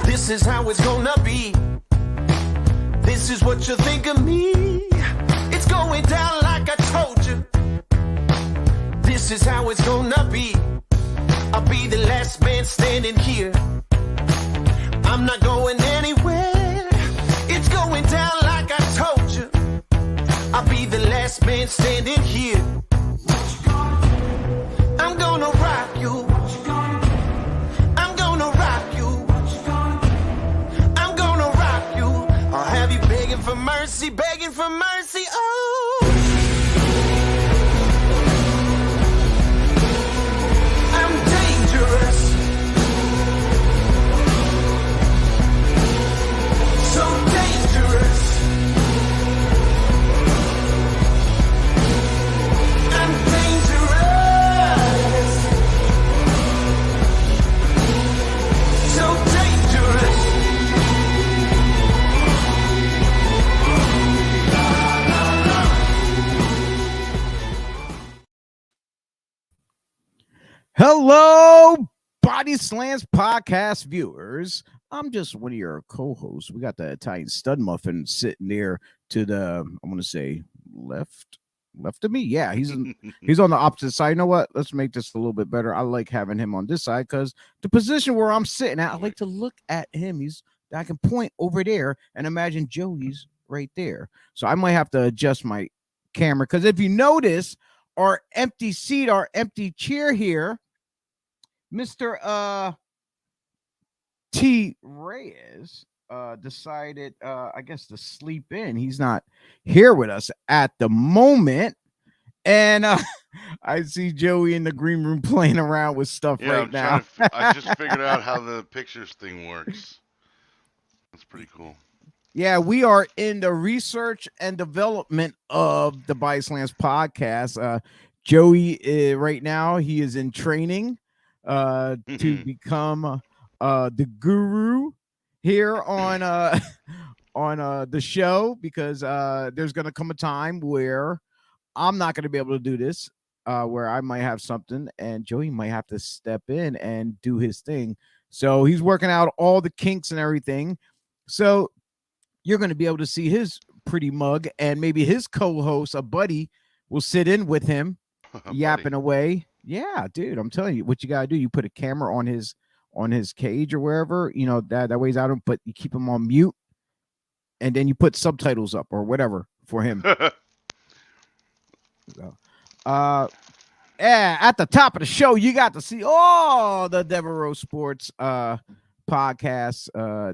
This is how it's gonna be. This is what you think of me. It's going down like I told you. This is how it's gonna be. I'll be the last man standing here. I'm not going anywhere. It's going down like I told you. I'll be the last man standing here. I'm gonna rock you. I'm gonna rock you. I'm gonna rock you. I'll have you begging for mercy, begging for mercy. Oh, I'm dangerous. So dangerous. I'm dangerous. So dangerous. Hello, BodySlams podcast viewers. I'm just one of your co-hosts. We got the Italian stud muffin sitting there to the, I want to say, left of me. Yeah, he's on the opposite side. You know what? Let's make this a little bit better. I like having him on this side because the position where I'm sitting at, I like to look at him. I can point over there and imagine Joey's right there. So I might have to adjust my camera because if you notice, our empty seat, our empty chair here, Mr. T. Reyes decided, I guess, to sleep in. He's not here with us at the moment. And I see Joey in the green room playing around with stuff right now. I just figured out how the pictures thing works. That's pretty cool. Yeah, we are in the research and development of the BodySlams podcast. Joey, right now, he is in training to become the guru here on the show because there's going to come a time where I'm not going to be able to do this, where I might have something and Joey might have to step in and do his thing. So he's working out all the kinks and everything. So you're going to be able to see his pretty mug, and maybe his co-host, a buddy, will sit in with him, yapping away. Yeah, dude, I'm telling you, what you got to do, you put a camera on his cage or wherever, you know, that weighs out him, but you keep him on mute, and then you put subtitles up or whatever for him. So, at the top of the show, you got to see all the Devereaux Sports podcast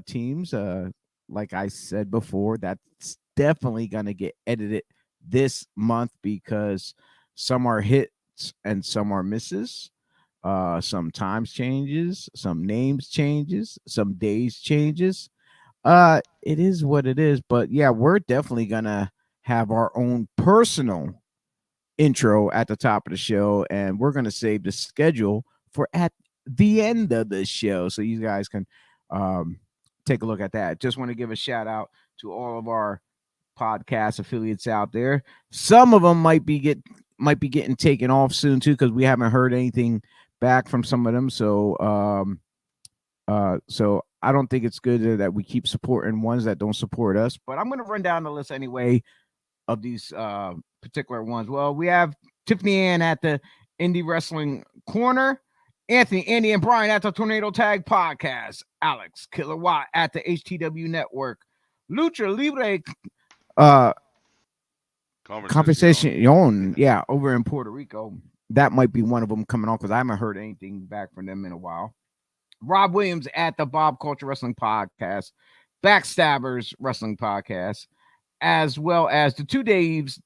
teams. Like I said before, that's definitely going to get edited this month because some are hits and some are misses. Some times changes, some names changes, some days changes. It is what it is. But yeah, we're definitely going to have our own personal intro at the top of the show, and we're going to save the schedule for at the end of the show so you guys can take a look at that. Just want to give a shout out to all of our podcast affiliates out there. Some of them might be getting taken off soon too, because we haven't heard anything back from some of them. So so I don't think it's good that we keep supporting ones that don't support us. But I'm going to run down the list anyway of these particular ones. Well, we have Tiffany Ann at the Indie Wrestling Corner, Anthony, Andy, and Brian at the Tornado Tag Podcast, Alex Killer Watt at the HTW Network, Lucha Libre Conversation, yeah, over in Puerto Rico. That might be one of them coming on because I haven't heard anything back from them in a while. Rob Williams at the Bob Culture Wrestling Podcast, Backstabbers Wrestling Podcast, as well as the two Daves,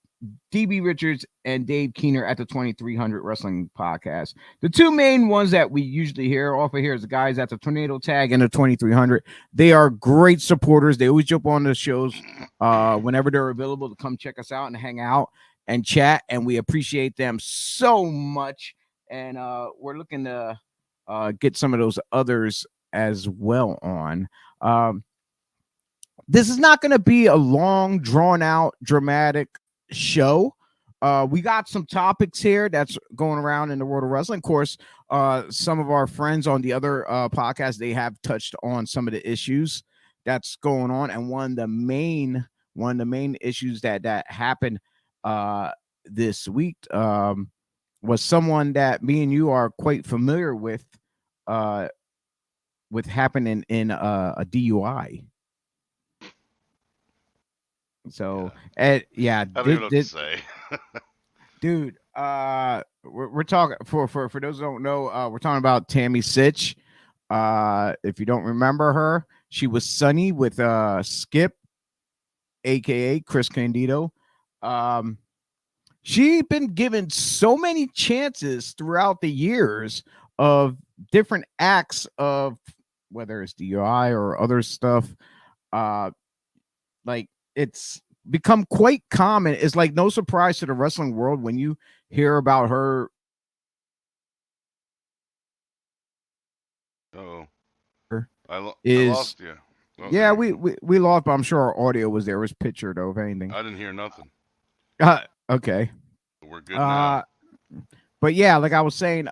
DB Richards and Dave Keener at the 2300 Wrestling Podcast. The two main ones that we usually hear off of here is the guys at the Tornado Tag and the 2300. They are great supporters. They always jump on the shows whenever they're available to come check us out and hang out and chat, and we appreciate them so much. And we're looking to get some of those others as well on. this is not going to be a long, drawn out, dramatic show. We got some topics here that's going around in the world of wrestling. Of course, some of our friends on the other podcasts, they have touched on some of the issues that's going on, and one of the main issues that happened this week was someone that me and you are quite familiar with happening in a DUI. So, and yeah, I don't even know what to say. dude, we're talking for those who don't know, we're talking about TammySytch. If you don't remember her, she was Sunny with Skip, aka Chris Candido. She's been given so many chances throughout the years of different acts of whether it's DUI or other stuff. Like, it's become quite common. It's like no surprise to the wrestling world when you hear about her. Oh, I Is lost you. Okay. Yeah, we lost, but I'm sure our audio was there. It was picture though, if anything. I didn't hear nothing. Okay. We're good now. But yeah, like I was saying,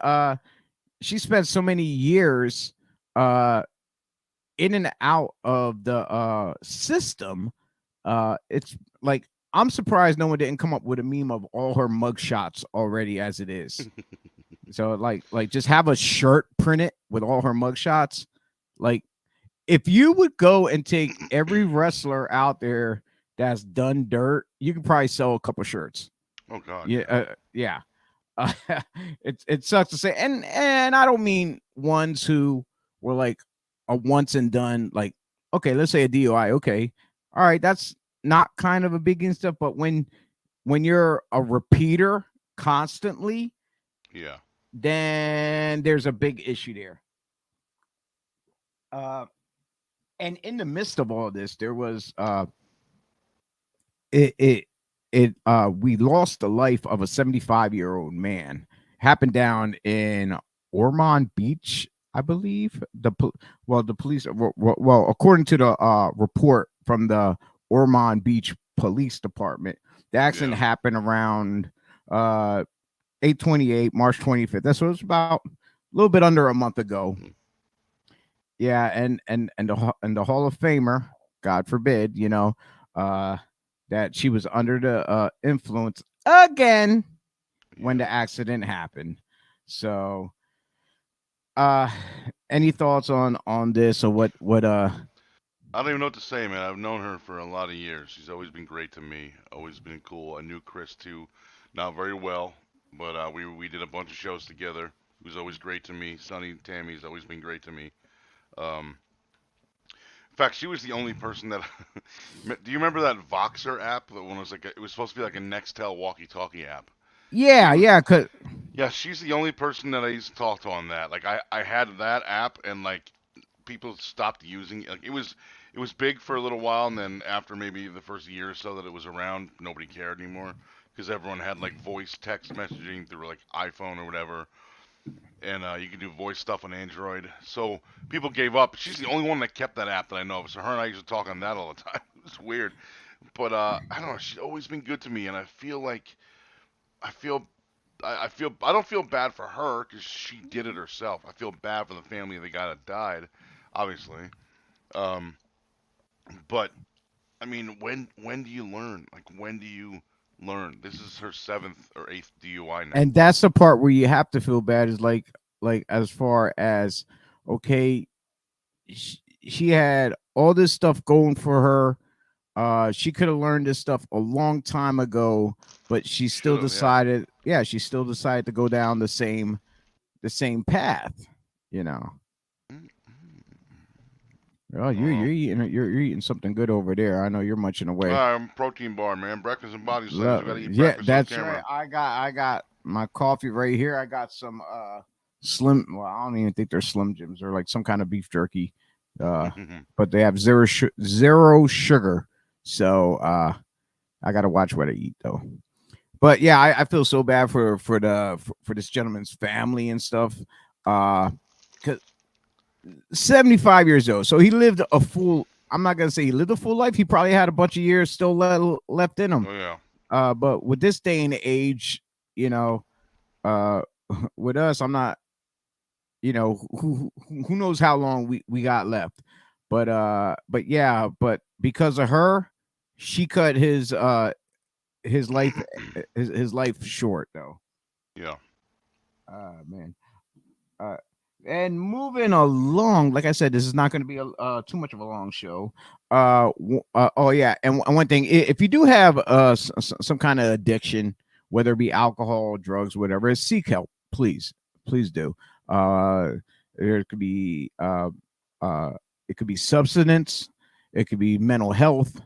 she spent so many years in and out of the system. It's like I'm surprised no one didn't come up with a meme of all her mugshots already as it is. So like just have a shirt printed with all her mugshots. Like, if you would go and take every wrestler out there that's done dirt, you could probably sell a couple shirts. Oh God. Yeah. It sucks to say, and I don't mean ones who were like a once and done. Like, okay, let's say a DUI. Okay, all right, that's not kind of a big and stuff. But when you're a repeater constantly, yeah, then there's a big issue there. And in the midst of all this, there was we lost the life of a 75-year-old man. Happened down in Ormond Beach, I believe. The police, well, according to the report from the Ormond Beach Police Department, the accident happened around 8/28, March 25th. That's what it was about, a little bit under a month ago. Yeah, and the Hall of Famer, God forbid, that she was under the influence again when the accident happened. So, any thoughts on this, or what? I don't even know what to say, man. I've known her for a lot of years. She's always been great to me. Always been cool. I knew Chris too, not very well, but we did a bunch of shows together. He was always great to me. Sonny, Tammy's always been great to me. In fact, she was the only person that. Do you remember that Voxer app? That one was like it was supposed to be like a Nextel walkie-talkie app. Yeah, Yeah, she's the only person that I used to talk to on that. Like I had that app, and like people stopped using it. Like it was big for a little while, and then after maybe the first year or so that it was around, nobody cared anymore because everyone had like voice text messaging through like iPhone or whatever. And you can do voice stuff on Android. So people gave up. She's the only one that kept that app that I know of. So her and I used to talk on that all the time. It's weird, but I don't know. She's always been good to me, and I don't feel bad for her because she did it herself. I feel bad for the family of the guy that died, obviously. But I mean, when do you learn? Like, when do you learn? This is her 7th or 8th DUI now. and that's the part where you have to feel bad. Is like as far as, okay, she had all this stuff going for her. She could have learned this stuff a long time ago, but she still decided. Yeah, she still decided to go down the same path. Oh, you're eating something good over there. I know you're munching away. I'm protein bar, man. Breakfast and BodySlams. You gotta eat breakfast that's on camera. right. I got my coffee right here. I got some Slim. Well, I don't even think they're Slim Jims. They're like some kind of beef jerky. But they have zero sugar. So I gotta watch what I eat though. But yeah, I feel so bad for this gentleman's family and stuff. Because 75 years old, so he lived a full. I'm not gonna say he lived a full life. He probably had a bunch of years still left in him. Oh yeah. But with this day and age, you know, uh, with us, I'm not, you know, who knows how long we got left. But yeah, but because of her, she cut his life his life short though. Yeah. Man. Uh, and moving along, like I said, this is not going to be a too much of a long show. Oh yeah, and one thing, if you do have some kind of addiction, whether it be alcohol, drugs, whatever, seek help, please, please do. Uh, there could be uh, it could be substance, it could be mental health,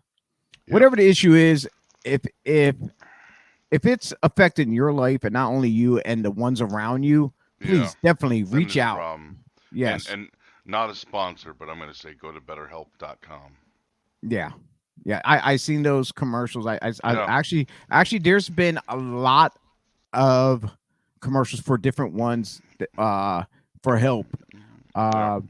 Yep. whatever the issue is. If it's affecting your life and not only you and the ones around you, Yeah. please definitely Then reach there's a out. problem. Yes. And not a sponsor, but I'm gonna say go to BetterHelp.com. Yeah. Yeah. I seen those commercials. I Yeah. actually there's been a lot of commercials for different ones for help. Yeah.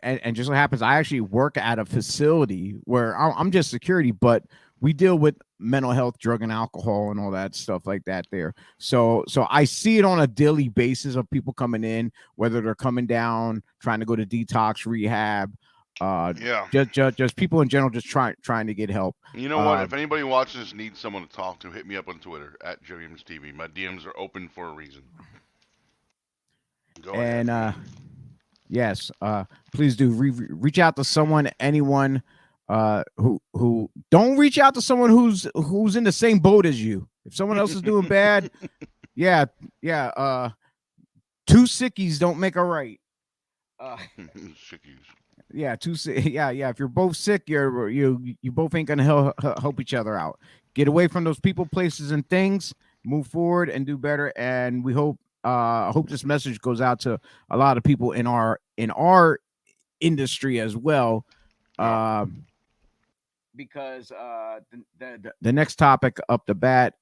And just so happens I actually work at a facility where I'm just security, but we deal with mental health, drug and alcohol, and all that stuff like that there. So I see it on a daily basis of people coming in, whether they're coming down trying to go to detox rehab, Yeah. just people in general just trying to get help. You know what? If anybody watching this needs someone to talk to, hit me up on Twitter at JoeyMsTV. My DMs are open for a reason. Go ahead. And yes, please do reach out to someone, anyone, who don't reach out to someone who's in the same boat as you. If someone else is doing bad, yeah, two sickies don't make a right. Sickies. Yeah, two sick. Yeah. If you're both sick, you both ain't gonna help each other out. Get away from those people, places, and things. Move forward and do better. And we hope this message goes out to a lot of people in our industry as well. Yeah. Because the next topic up the bat,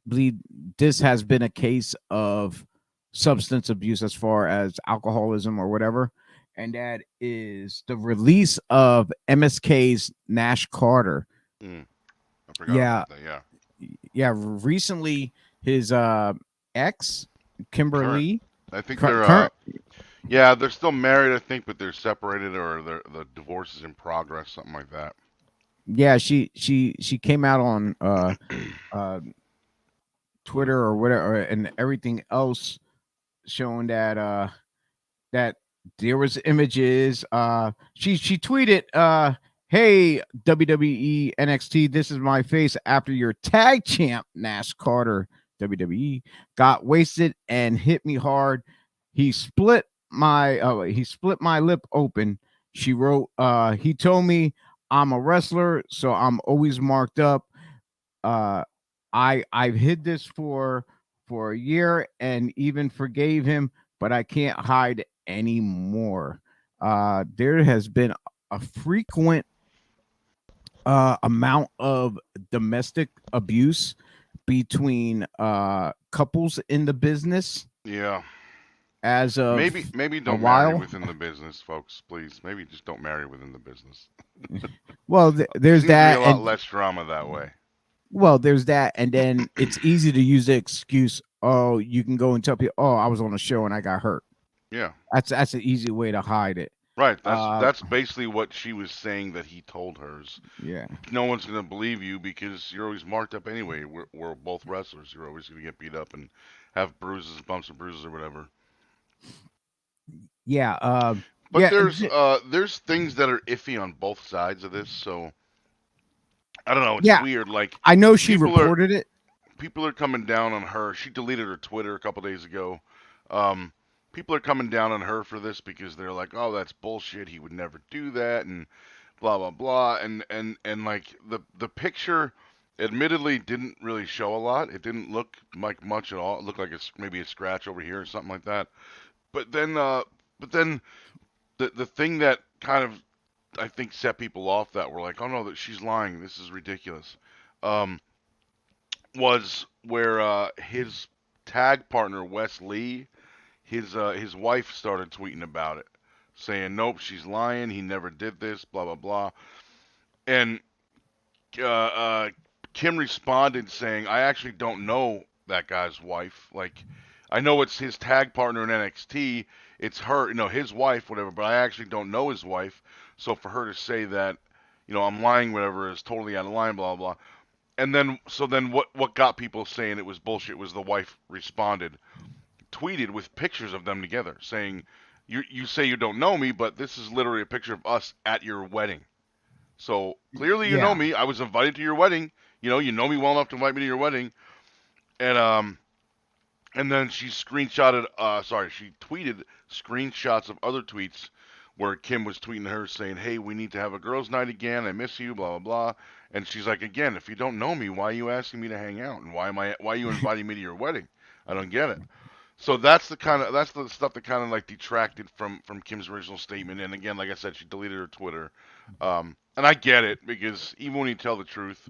believe this has been a case of substance abuse as far as alcoholism or whatever, and that is the release of MSK's Nash Carter. I forgot Yeah, about that. Yeah. yeah. Recently, his ex Kimberly. I think Current, they're yeah, they're still married, I think, but they're separated or the divorce is in progress, something like that. yeah, she came out on Twitter or whatever and everything else showing that there was images. She tweeted, "Hey WWE NXT, this is my face after your tag champ Nash Carter WWE got wasted and hit me hard. He split my lip open." She wrote, "He told me I'm a wrestler, so I'm always marked up. Uh, I've hid this for a year and even forgave him, but I can't hide anymore." There has been a frequent amount of domestic abuse between couples in the business Yeah. as of Maybe a don't marry while. within the business, folks, please. Maybe just don't marry within the business. Well, there's Seems to be that, a lot and less drama that way. well, there's that, and then it's easy to use the excuse. Oh, you can go and tell people, "Oh, I was on a show and I got hurt." Yeah. That's an easy way to hide it. Right. Uh, That's basically what she was saying that he told hers. yeah, No one's gonna believe you because you're always marked up anyway. We're both wrestlers. You're always gonna get beat up and have bruises, bumps and bruises or whatever. yeah, But yeah, there's things that are iffy on both sides of this, so I don't know, it's yeah. weird. Like I know she people are reported it. people are coming down on her. She deleted her Twitter a couple days ago. Um People are coming down on her for this because they're like, "Oh, that's bullshit. He would never do that." And blah blah blah and like the picture admittedly didn't really show a lot. It didn't look like much at all. It looked like it's maybe a scratch over here or something like that. But then the thing that kind of I think set people off that were like, "Oh no, that she's lying. This is ridiculous." Um was where his tag partner Wes Lee, his wife started tweeting about it. saying, nope, she's lying. He never did this, blah, blah, blah. And uh, uh, Kim responded saying, I actually don't know that guy's wife. Like, I know it's his tag partner in NXT. It's her, his wife, whatever, but I actually don't know his wife. So for her to say that, I'm lying, whatever, is totally out of line, blah, blah. And then, what got people saying it was bullshit was the wife responded, tweeted with pictures of them together, saying, you say you don't know me, but this is literally a picture of us at your wedding. So clearly you know Yeah. me. I was invited to your wedding. You know me well enough to invite me to your wedding. And then she she tweeted screenshots of other tweets where Kim was tweeting her saying, "Hey, we need to have a girls' night again. I miss you, blah blah blah." And she's like, "Again, if you don't know me, why are you asking me to hang out? And why are you inviting me to your wedding? I don't get it." So that's the stuff that kind of like detracted from Kim's original statement. And again, like I said, she deleted her Twitter. And I get it because even when you tell the truth,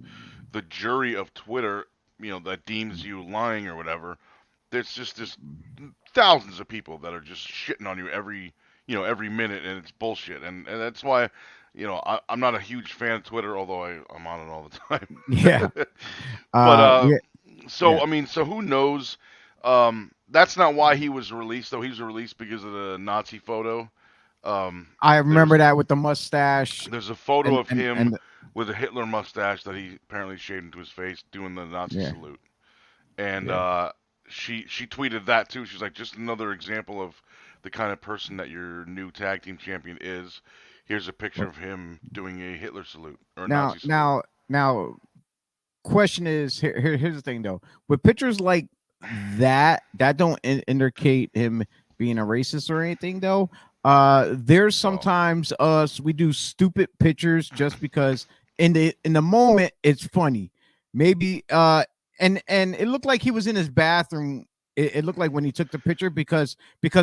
the jury of Twitter, that deems you lying or whatever, there's just thousands of people that are just shitting on you every minute, and it's bullshit. And that's why, I'm not a huge fan of Twitter, although I'm on it all the Yeah. time. But Yeah. Yeah. so I mean, so who knows? That's not why he was released, though. He was released because of the Nazi photo. I remember There's that with the mustache there's a photo and of and him and with a Hitler mustache that he apparently shaved into his face doing the Nazi yeah. salute. And Yeah. she tweeted that too. She's like, just another example of the kind of person that your new tag team champion is. Here's a picture Well, of him doing a Hitler salute or a Now, Nazi salute. now, now, question is here's the thing though. With pictures like that don't indicate him being a racist or anything though. There's Well, sometimes us we do stupid pictures just because in the moment it's funny. Maybe and it looked like he was in his bathroom. It looked like when he took the picture because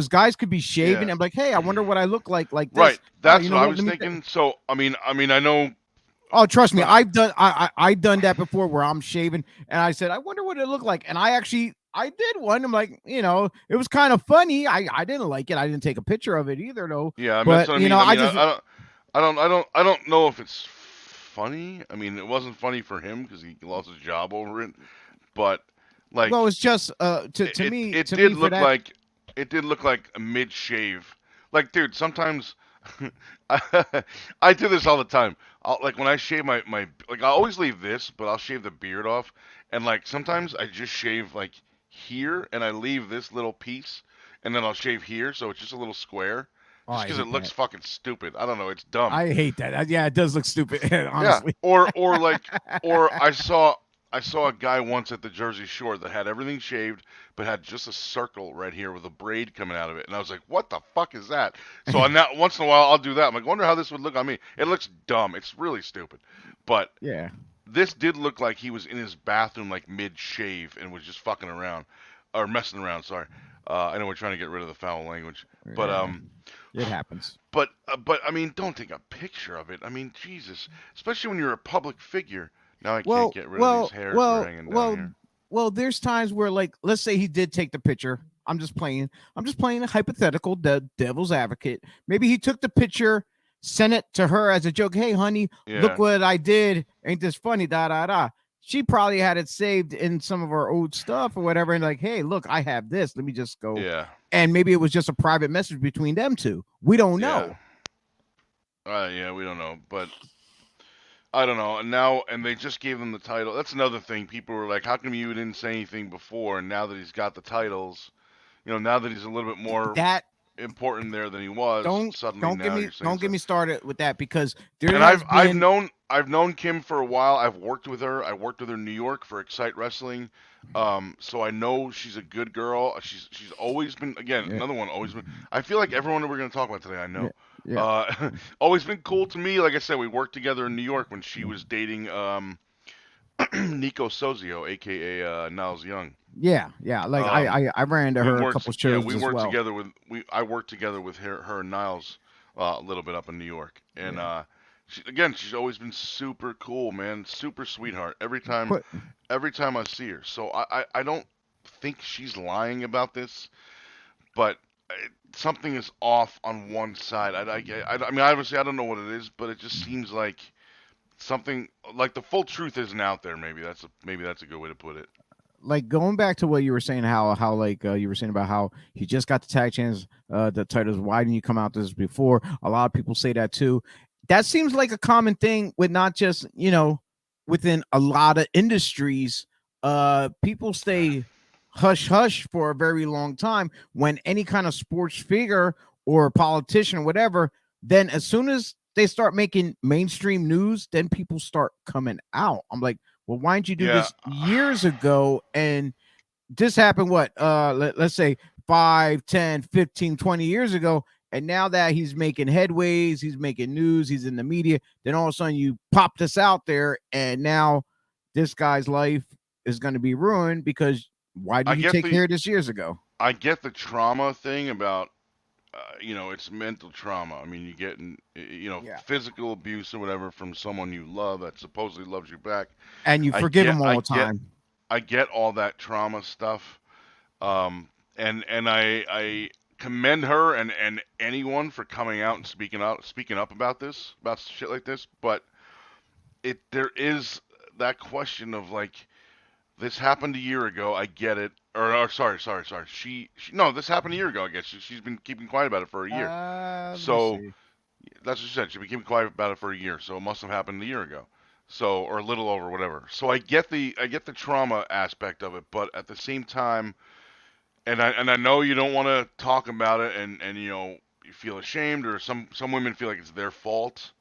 guys could be shaving yeah, and be like, hey, I wonder what I look like right. this. That's You what know I what? was Let me. thinking. So I know Oh, trust me, some. I've done that before where I'm shaving and I said, I wonder what it looked like. And I did one. I'm like, it was kind of funny. I didn't like it. I didn't take a picture of it either though. Yeah, that's But what I mean. I I mean, just I don't know if it's funny. I mean, it wasn't funny for him because he lost his job over it. But like, well, it's just to it me it to did me for look that. like a mid shave. Like, dude, sometimes I do this all the time. Like when I shave my like I always leave this, but I'll shave the beard off. And like sometimes I just shave like here, and I leave this little piece, and then I'll shave here, so it's just a little square, Oh, just I because it hate looks that. fucking stupid. I don't know, it's dumb. I hate that. Yeah, it does look stupid, Yeah, honestly. or I saw a guy once at the Jersey Shore that had everything shaved, but had just a circle right here with a braid coming out of it, and I was like, "What the fuck is that?" So I now once in a while I'll do that. I'm like, "Wonder how this would look on me." It looks dumb. It's really stupid, but Yeah. this did look like he was in his bathroom like mid shave and was just fucking around or messing around. Sorry, I know we're trying to get rid of the foul language, but Yeah. It happens. but I mean, don't take a picture of it. I mean, Jesus, especially when you're a public figure. Now I can't Well, get rid of these well, hairs that are well, hanging down well, here. well. There's times where, like, let's say he did take the picture. I'm just playing a hypothetical, the devil's advocate. Maybe he took the picture, sent it to her as a joke. Hey, honey, look Yeah, what I did. Ain't this funny? Da da da. She probably had it saved in some of her old stuff or whatever, and like, hey, look, I have this. Let me just go. yeah, And maybe it was just a private message between them two. We don't yeah. know. Yeah, we don't know, but I don't know. And they just gave him the title. That's another thing. People were like, "How come you didn't say anything before?" And now that he's got the titles, now that he's a little bit more That important there than he was, don't suddenly now you're saying don't get stuff. me started with that because there And has been I've known Kim for a while. I've worked with her. I worked with her in New York for Excite Wrestling. So I know she's a good girl. She's always been, again, yeah, another one, always been. I feel like everyone that we're going to talk about today, I yeah, know. yeah. Always been cool to me. Like I said, we worked together in New York when she was dating Nico Sozio, aka Niles Young. Yeah. Like Um, I ran into we her a worked couple yeah, shows we as worked well. together with we I worked together with her and Niles a little bit up in New York. And Yeah. she's always been super cool, man, super sweetheart But every time I see her. So I don't think she's lying about this, but something is off on one side. I mean, obviously, I don't know what it is, but it just seems like something like the full truth isn't out there. Maybe that's a good way to put it. Like going back to what you were saying, how like you were saying about how he just got the tag champs, the titles. Why didn't you come out this before? A lot of people say that too. That seems like a common thing with not just within a lot of industries. People stay hush hush for a very long time when any kind of sports figure or politician or whatever. Then as soon as they start making mainstream news, then people start coming out. I'm like, well, why didn't you do this years ago? And this happened, what, let's say 5, 10, 15, 20 years ago. And now that he's making headways, he's making news, he's in the media, then all of a sudden you pop this out there, and now this guy's life is going to be ruined because why did you take care of this years ago? I get the trauma thing about, it's mental trauma. I mean, you get, physical abuse or whatever from someone you love that supposedly loves you back. And you forgive them all the time. I get all that trauma stuff. And I commend her and anyone for coming out and speaking up about shit like this. But there is that question of like, this happened a year ago. I get it. Or sorry. No, this happened a year ago. I guess she's been keeping quiet about it for a year. So that's what she said. She's been keeping quiet about it for a year. So it must have happened a year ago. So, or a little over, whatever. So I get the trauma aspect of it, but at the same time, and I know you don't want to talk about it, and you feel ashamed, or some women feel like it's their fault.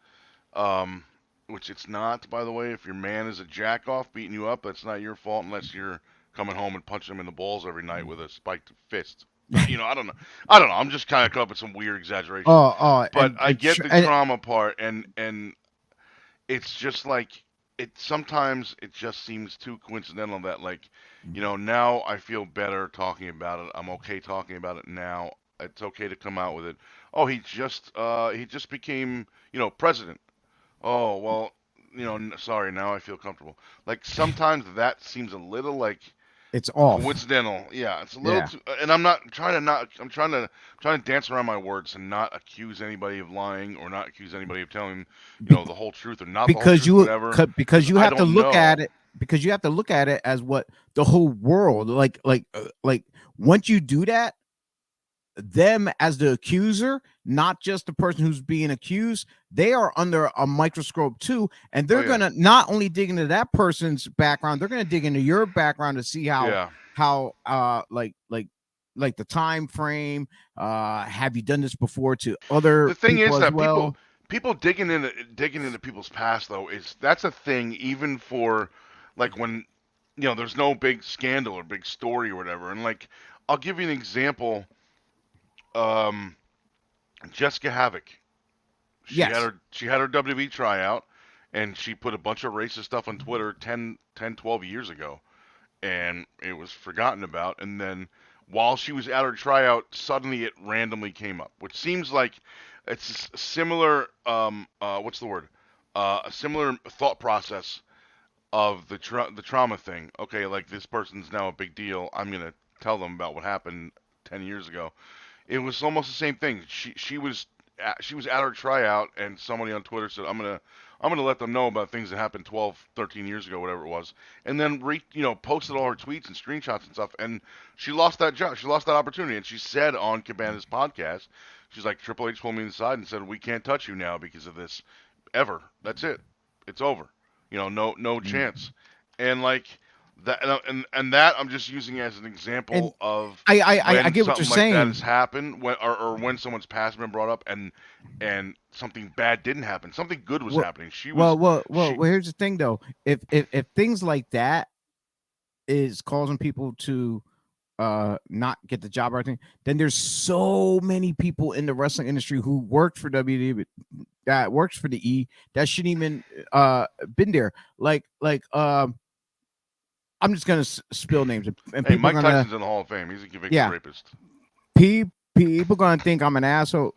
Which it's not, by the way. If your man is a jack-off beating you up, that's not your fault unless you're coming home and punching him in the balls every night with a spiked fist. I don't know. I'm just kind of coming up with some weird exaggeration. But I get the trauma part, and it's just like sometimes it just seems too coincidental that, like, now I feel better talking about it. I'm okay talking about it now. It's okay to come out with it. Oh, he just became, president. Oh, well, sorry, now I feel comfortable. Like, sometimes that seems a little like it's off. Coincidental. Yeah, it's a little too, and I'm trying to dance around my words and not accuse anybody of lying or not accuse anybody of telling, the whole truth or not because the whole truth, whatever. Because you have to look at it. Because you have to look at it as what the whole world, like once you do that, them as the accuser, not just the person who's being accused, they are under a microscope too, and they're gonna not only dig into that person's background, they're gonna dig into your background to see how like the time frame. Have you done this before to other? The thing is that well? people digging into people's past, though, that's a thing even for like when there's no big scandal or big story or whatever. And like, I'll give you an example. Jessica Havoc. She had her WWE tryout, and she put a bunch of racist stuff on Twitter 12 years ago, and it was forgotten about. And then while she was at her tryout, suddenly it randomly came up, which seems like it's a similar what's the word? A similar thought process of the trauma thing. Okay, like, this person's now a big deal. I'm gonna tell them about what happened 10 years ago. It was almost the same thing. She was at her tryout, and somebody on Twitter said, I'm gonna let them know about things that happened 12, 13 years ago, whatever it was, and then posted all her tweets and screenshots and stuff, and she lost that job. She lost that opportunity, and she said on Cabana's podcast, she's like, Triple H pulled me inside and said, we can't touch you now because of this, ever. That's it. It's over. No chance. And like. That and that I'm just using as an example of I get what you're saying. That has happened or when someone's past has been brought up and something bad didn't happen, something good was happening. Well, here's the thing though. If things like that is causing people to not get the job or anything, then there's so many people in the wrestling industry who worked for WWE, that works for the E, that shouldn't even been there. Like I'm just gonna spill names, and hey, Mike Tyson's in the Hall of Fame. He's a convicted rapist. People gonna think I'm an asshole.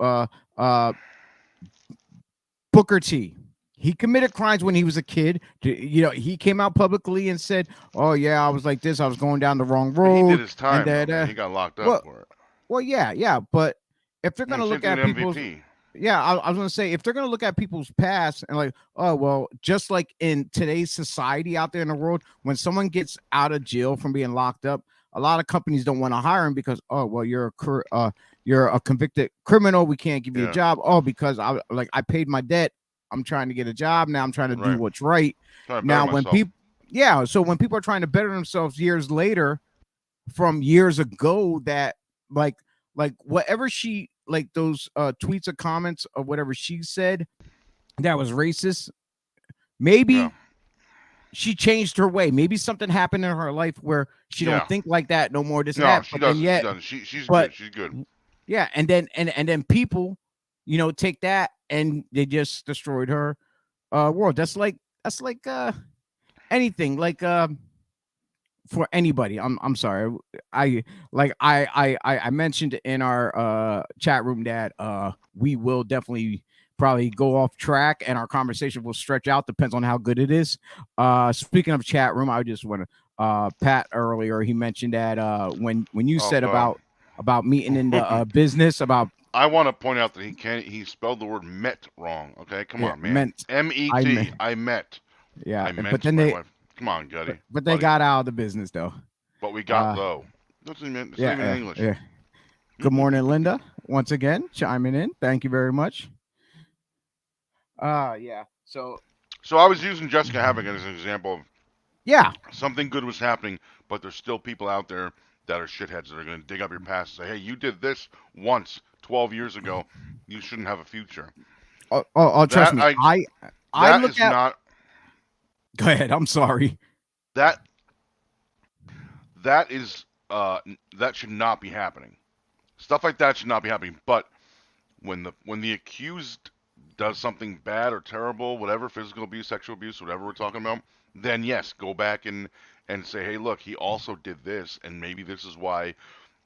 Booker T. He committed crimes when he was a kid. He came out publicly and said, "Oh yeah, I was like this. I was going down the wrong road." He did his time. He got locked up for it. Well, yeah, but if they're gonna Same look thing at with people's, MVP. yeah, I was gonna say if they're gonna look at people's past and like, oh well, just like in today's society out there in the world, when someone gets out of jail from being locked up, a lot of companies don't want to hire him because, oh well, you're a convicted criminal, we can't give you a Yeah. job. Oh, because I paid my debt, I'm trying to get a job now, I'm trying to do Right. what's right. Trying to better Now when myself. people, yeah, so when people are trying to better themselves years later from years ago, that like whatever she like those tweets or comments or whatever she said that was racist, Yeah. maybe she changed her way, maybe something happened in her life where she Yeah. don't think like that no more, this and No, that, she but then doesn't. She yet, doesn't. She's but good. She's good. yeah, and then people, take that and they just destroyed her world. That's like anything, like for anybody. I'm sorry. I mentioned in our chat room that we will definitely probably go off track and our conversation will stretch out, depends on how good it is. Speaking of chat room, I just want to Pat earlier, he mentioned that when you said about meeting in the business about I want to point out that he spelled the word met wrong. Okay, come on, man. meant I MET. meant I met. yeah, I but meant then my they wife. Come on, Gutty. but they Buddy. got out of the business though. But we got though. It's not even in English. Yeah. Good morning, Linda. Once again, chiming in. Thank you very much. Yeah. So I was using Jessica Havoc as an example of yeah, something good was happening, but there's still people out there that are shitheads that are going to dig up your past and say, hey, you did this once 12 years ago. You shouldn't have a future. trust me. I look at. Not. Go ahead. I'm sorry. That is that should not be happening. Stuff like that should not be happening. But when the accused does something bad or terrible, whatever, physical abuse, sexual abuse, whatever we're talking about, then yes, go back and say, hey, look, he also did this, and maybe this is why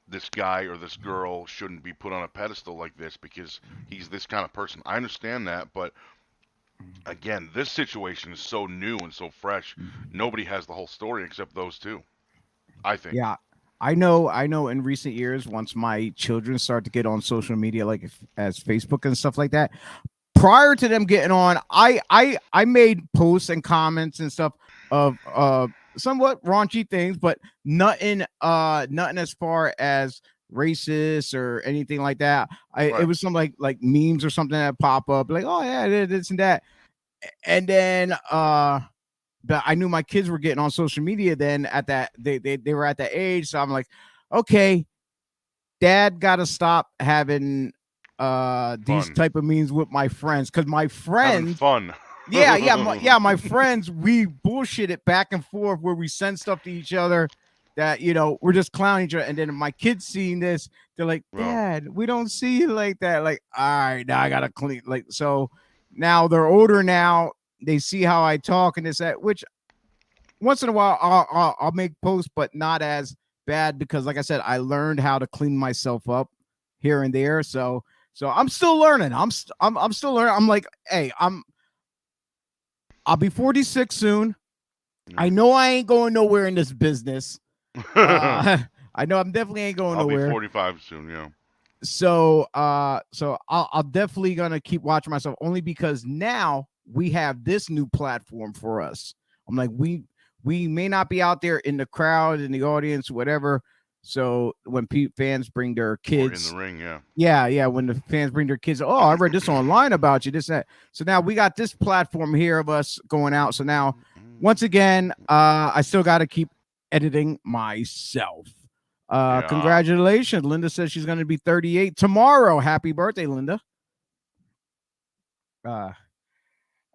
this guy or this girl shouldn't be put on a pedestal like this because he's this kind of person. I understand that, but again, this situation is so new and so fresh. Nobody has the whole story except those two, I think. Yeah. I know in recent years, once my children start to get on social media, like as Facebook and stuff like that, prior to them getting on, I made posts and comments and stuff of somewhat raunchy things, but nothing as far as racist or anything like that. Right. It was some like memes or something that pop up like, oh yeah, this and that. And then but I knew my kids were getting on social media then at that they were at that age, so I'm like, okay, dad got to stop having these type of memes with my friends, because my friends having fun. my friends, we bullshit it back and forth where we send stuff to each other that we're just clowning each other, and then my kids seeing this, they're like, Dad, we don't see you like that. Like, all right, now I gotta clean. Like, so now they're older now, they see how I talk and this that, which once in a while I'll make posts, but not as bad, because like I said, I learned how to clean myself up here and there. So I'm still learning. I'm still learning. I'm like, hey, I'll be 46 soon. I know I ain't going nowhere in this business. I know I'm definitely ain't going nowhere. I'll be 45 soon, yeah. So I'll definitely gonna keep watching myself, only because now we have this new platform for us. I'm like, we may not be out there in the crowd, in the audience, whatever. So when fans bring their kids or in the ring, yeah, when the fans bring their kids, oh, I read this online about you, this that. So now we got this platform here of us going out. So now, once again, I still got to keep editing myself. Congratulations, Linda says she's going to be 38 tomorrow. Happy birthday, Linda.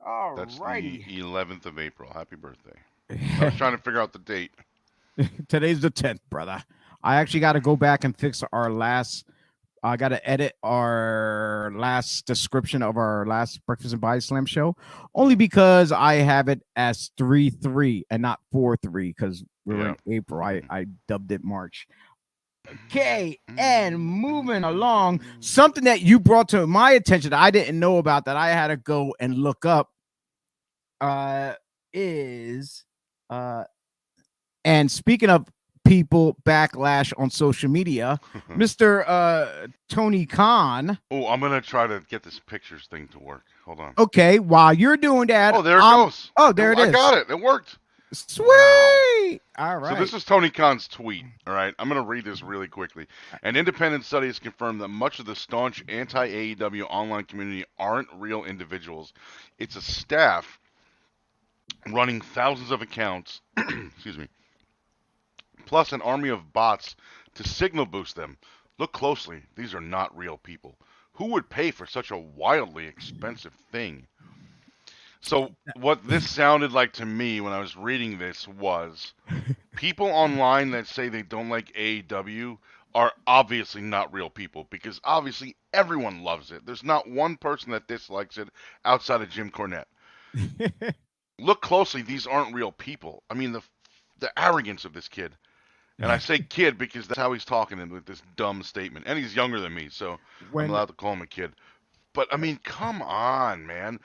All That's righty. the 11th of April. Happy birthday. I was trying to figure out the date. Today's the 10th, brother. I actually got to go back and fix our last. I got to edit our last description of our last Breakfast and BodySlam show, only because I have it as 3-3 and not 4-3, because we're in April. I dubbed it March. Okay, and moving along, something that you brought to my attention that I didn't know about, that I had to go and look up, is and speaking of people backlash on social media. Mr. Tony Khan. Oh, I'm gonna try to get this pictures thing to work. Hold on. Okay, while you're doing that, Oh, there it goes. oh, there it I is. got it. It worked. Sweet. Wow. All right. So this is Tony Khan's tweet. All right, I'm going to read this really quickly. An independent study has confirmed that much of the staunch anti-AEW online community aren't real individuals. It's a staff running thousands of accounts, excuse me, plus an army of bots to signal boost them. Look closely. These are not real people. Who would pay for such a wildly expensive thing? So what this sounded like to me when I was reading this was people online that say they don't like AEW are obviously not real people because obviously everyone loves it. There's not one person that dislikes it outside of Jim Cornette. Look closely, these aren't real people. I mean the arrogance of this kid. And I say kid because that's how he's talking with this dumb statement. And he's younger than me, so I'm allowed to call him a kid. But I mean, come on, man.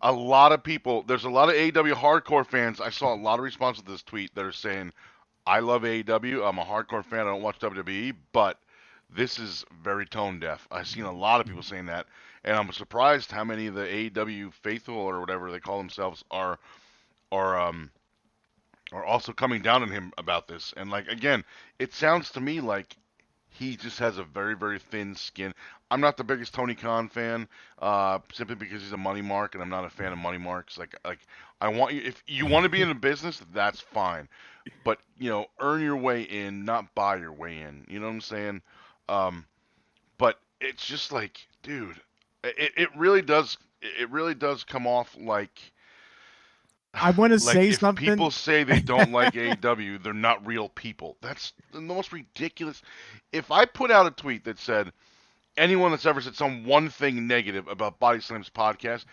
A lot of people, there's a lot of AEW hardcore fans. I saw a lot of responses to this tweet that are saying, I love AEW. I'm a hardcore fan. I don't watch WWE, but this is very tone deaf. I've seen a lot of people saying that, and I'm surprised how many of the AEW faithful or whatever they call themselves are also coming down on him about this. And like again, it sounds to me like he just has a very, very thin skin. I'm not the biggest Tony Khan fan, simply because he's a money mark, and I'm not a fan of money marks. Like I want you, if you want to be in a business, that's fine, but earn your way in, not buy your way in. You know what I'm saying? But it's just like, dude, it really does. It really does come off like. I want to Like say if something. people say they don't like AEW, they're not real people. That's the most ridiculous. If I put out a tweet that said anyone that's ever said some one thing negative about BodySlams podcast,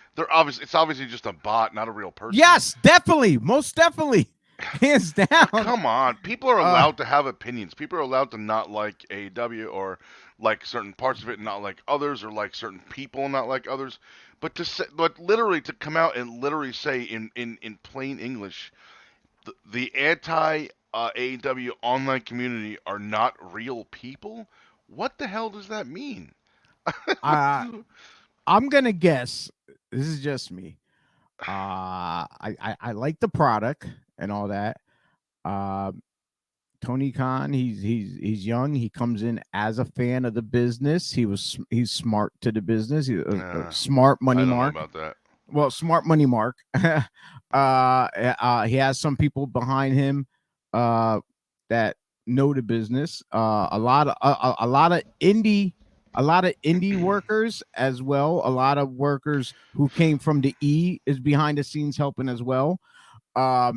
it's obviously just a bot, not a real person. Yes, definitely, most definitely, hands down. Come on, people are allowed to have opinions. People are allowed to not like AEW or like certain parts of it, and not like others, or like certain people, and not like others. But literally to come out and literally say in plain English, the anti AEW online community are not real people. What the hell does that mean? I'm gonna guess. This is just me. I like the product and all that. Tony Khan, he's young. He comes in as a fan of the business. He's smart to the business. He's a smart money mark. I don't know about that. Well, smart money mark. He has some people behind him that know the business. A lot of indie workers as well. A lot of workers who came from the E is behind the scenes helping as well. But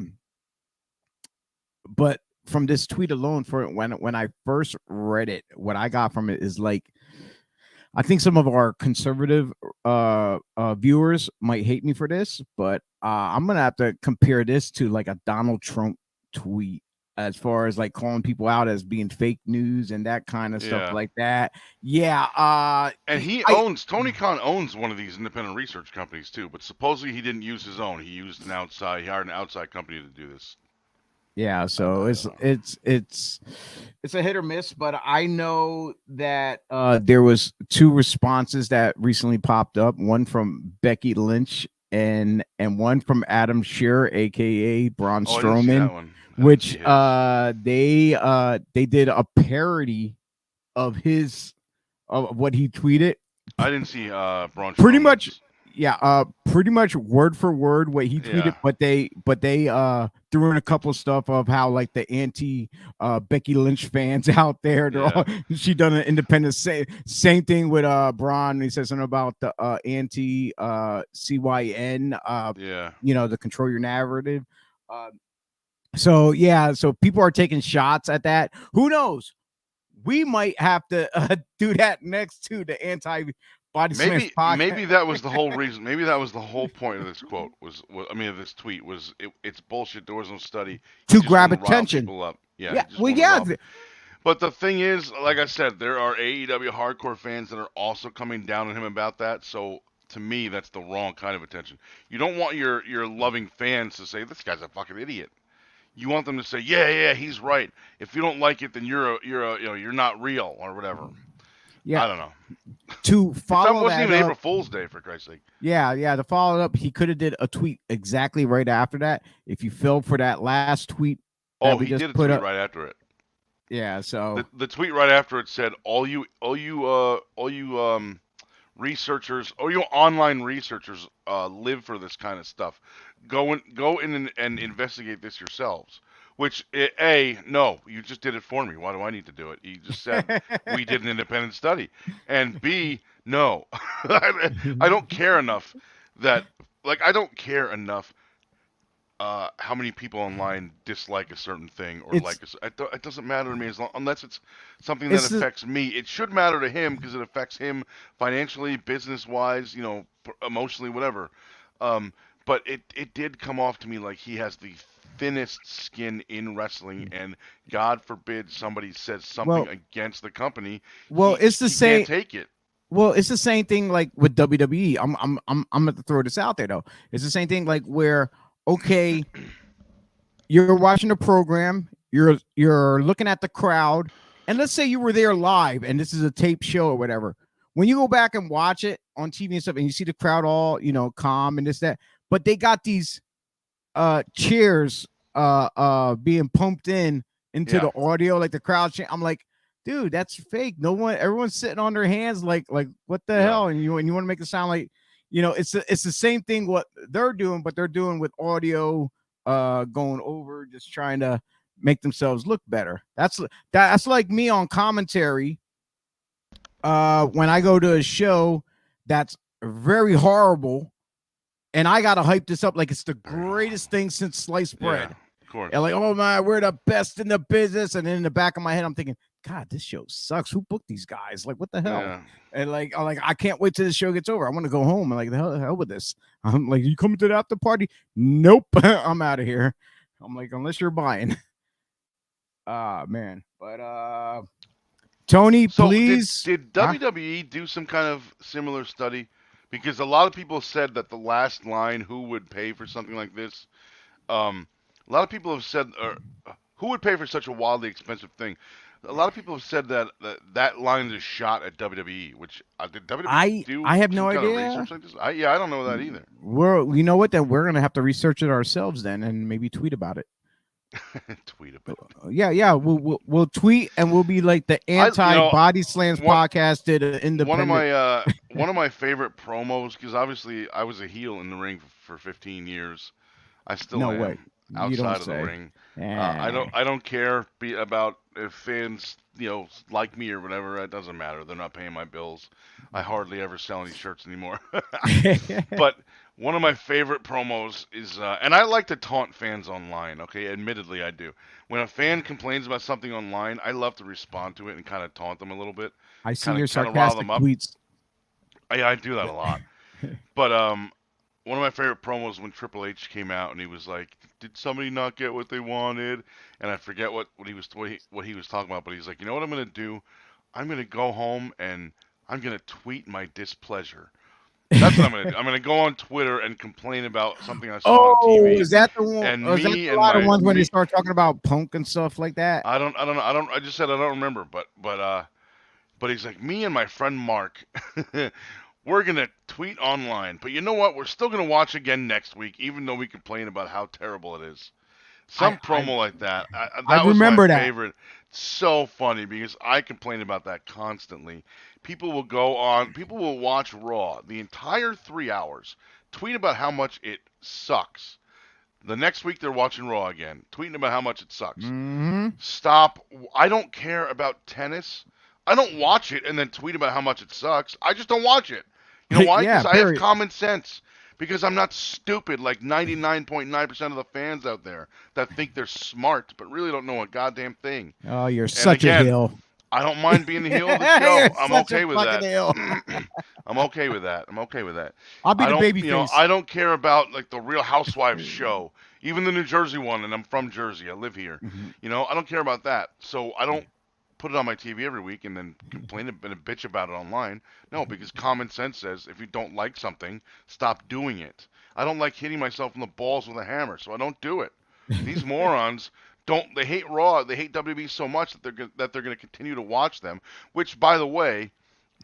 from this tweet alone, for when I first read it, what I got from it is like, I think some of our conservative viewers might hate me for this, but I'm gonna have to compare this to like a Donald Trump tweet, as far as like calling people out as being fake news and that kind of stuff like that. Yeah. And Tony Khan owns one of these independent research companies too, but supposedly he didn't use his own. He used he hired an outside company to do this. Yeah, so it's a hit or miss, but I know that there was 2 responses that recently popped up, one from Becky Lynch and one from Adam Scherr, aka Braun Strowman, which they did a parody of what he tweeted. I didn't see Braun pretty much. Yeah, pretty much word for word what he tweeted, but they threw in a couple stuff of how like the anti Becky Lynch fans out there. She done an independent same thing with Braun. He said something about the anti CYN. The control your narrative. So people are taking shots at that. Who knows? We might have to do that next to the anti. Maybe that was the whole reason. Maybe that was the whole point of this quote. Of this tweet was it's bullshit. There was no study to grab attention. Up. But the thing is, like I said, there are AEW hardcore fans that are also coming down on him about that. So to me, that's the wrong kind of attention. You don't want your loving fans to say this guy's a fucking idiot. you want them to say, yeah, he's right. If you don't like it, then you're not real or whatever. Yeah. I don't know. To It's not follow wasn't that even up, April Fool's Day for Christ's sake. yeah. To follow it up, he could have did a tweet exactly right after that. If you fell for that last tweet that Oh, we he just did a put tweet up, right after it. yeah. So The tweet right after it said, all you researchers, all you online researchers live for this kind of stuff. Go in and investigate this yourselves. Which no, you just did it for me. Why do I need to do it? You just said we did an independent study. And B, no, I don't care enough that I don't care enough how many people online dislike a certain thing or it's it doesn't matter to me unless it's something that it's the affects me. It should matter to him because it affects him financially, business wise, emotionally, whatever. Um, but it did come off to me like he has the thinnest skin in wrestling, and God forbid somebody says something well against the company, well it's the he can't same. take it. Well, it's the same thing like with WWE. I'm going to throw this out there though. It's the same thing like where okay, you're watching the program, you're looking at the crowd, and let's say you were there live and this is a tape show or whatever. When you go back and watch it on TV and stuff, and you see the crowd all calm and this that, but they got these cheers being pumped into Yeah, the audio, like the crowd. I'm like, dude, that's fake. No one, everyone's sitting on their hands, like what the yeah. hell? And you want to make it sound like, it's the same thing what they're doing, but they're doing with audio, going over, just trying to make themselves look better. That's like me on commentary. When I go to a show that's very horrible, and I gotta hype this up like it's the greatest thing since sliced bread. Yeah, of course. And like, oh my, we're the best in the business. And then in the back of my head, I'm thinking, God, this show sucks. Who booked these guys? Like, what the hell? Yeah. And I'm like, I can't wait till the show gets over. I want to go home. I'm like, the hell with this. I'm like, you coming to the after party? Nope. I'm out of here. I'm like, unless you're buying. Ah, man. But Tony, So please. did WWE do some kind of similar study? Because a lot of people said that the last line, who would pay for something like this? A lot of people have said, who would pay for such a wildly expensive thing? A lot of people have said that line is shot at WWE. Which did WWE do I have some no kind of idea. research like this? I don't know that either. You know what? Then we're gonna have to research it ourselves then, and maybe tweet about it. Tweet about it. Yeah. We'll tweet, and we'll be like the BodySlams podcast did an independent. One of my favorite promos, because obviously I was a heel in the ring for 15 years. I still am. Way. Outside of the ring, I don't care about if fans like me or whatever. It doesn't matter. They're not paying my bills. I hardly ever sell any shirts anymore. But one of my favorite promos is, and I like to taunt fans online. Okay, admittedly I do. When a fan complains about something online, I love to respond to it and kind of taunt them a little bit. I see your rile sarcastic them up. tweets. I do that a lot. But one of my favorite promos when Triple H came out and he was like, "Did somebody not get what they wanted?" And I forget what he was talking about, but he's like, "You know what I'm gonna do? I'm gonna go home and I'm gonna tweet my displeasure." That's what I'm gonna do. I'm gonna go on Twitter and complain about something I saw on TV. Is that the one? And is me that a and lot of my ones when me, they start talking about punk and stuff like that? I don't know. I just said I don't remember, but he's like, me and my friend Mark. We're going to tweet online. But you know what? We're still going to watch again next week, even though we complain about how terrible it is. Some promo like that. That was remember my that. favorite. So funny because I complain about that constantly. People will watch Raw the entire 3 hours, tweet about how much it sucks. The next week they're watching Raw again, tweeting about how much it sucks. Mm-hmm. Stop. I don't care about tennis. I don't watch it and then tweet about how much it sucks. I just don't watch it. You know why? Because I have common sense. Because I'm not stupid like 99.9% of the fans out there that think they're smart but really don't know a goddamn thing. Oh, you're such a heel. I don't mind being the heel of the show. I'm okay with that. I'm okay with that. I'll be the baby face. I don't care about like the Real Housewives show, even the New Jersey one, and I'm from Jersey. I live here. Mm-hmm. I don't care about that. So I don't put it on my TV every week and then complain and bitch about it online. No, because common sense says if you don't like something, stop doing it. I don't like hitting myself in the balls with a hammer, so I don't do it. These morons they hate Raw, they hate WWE so much that they're going to continue to watch them, which by the way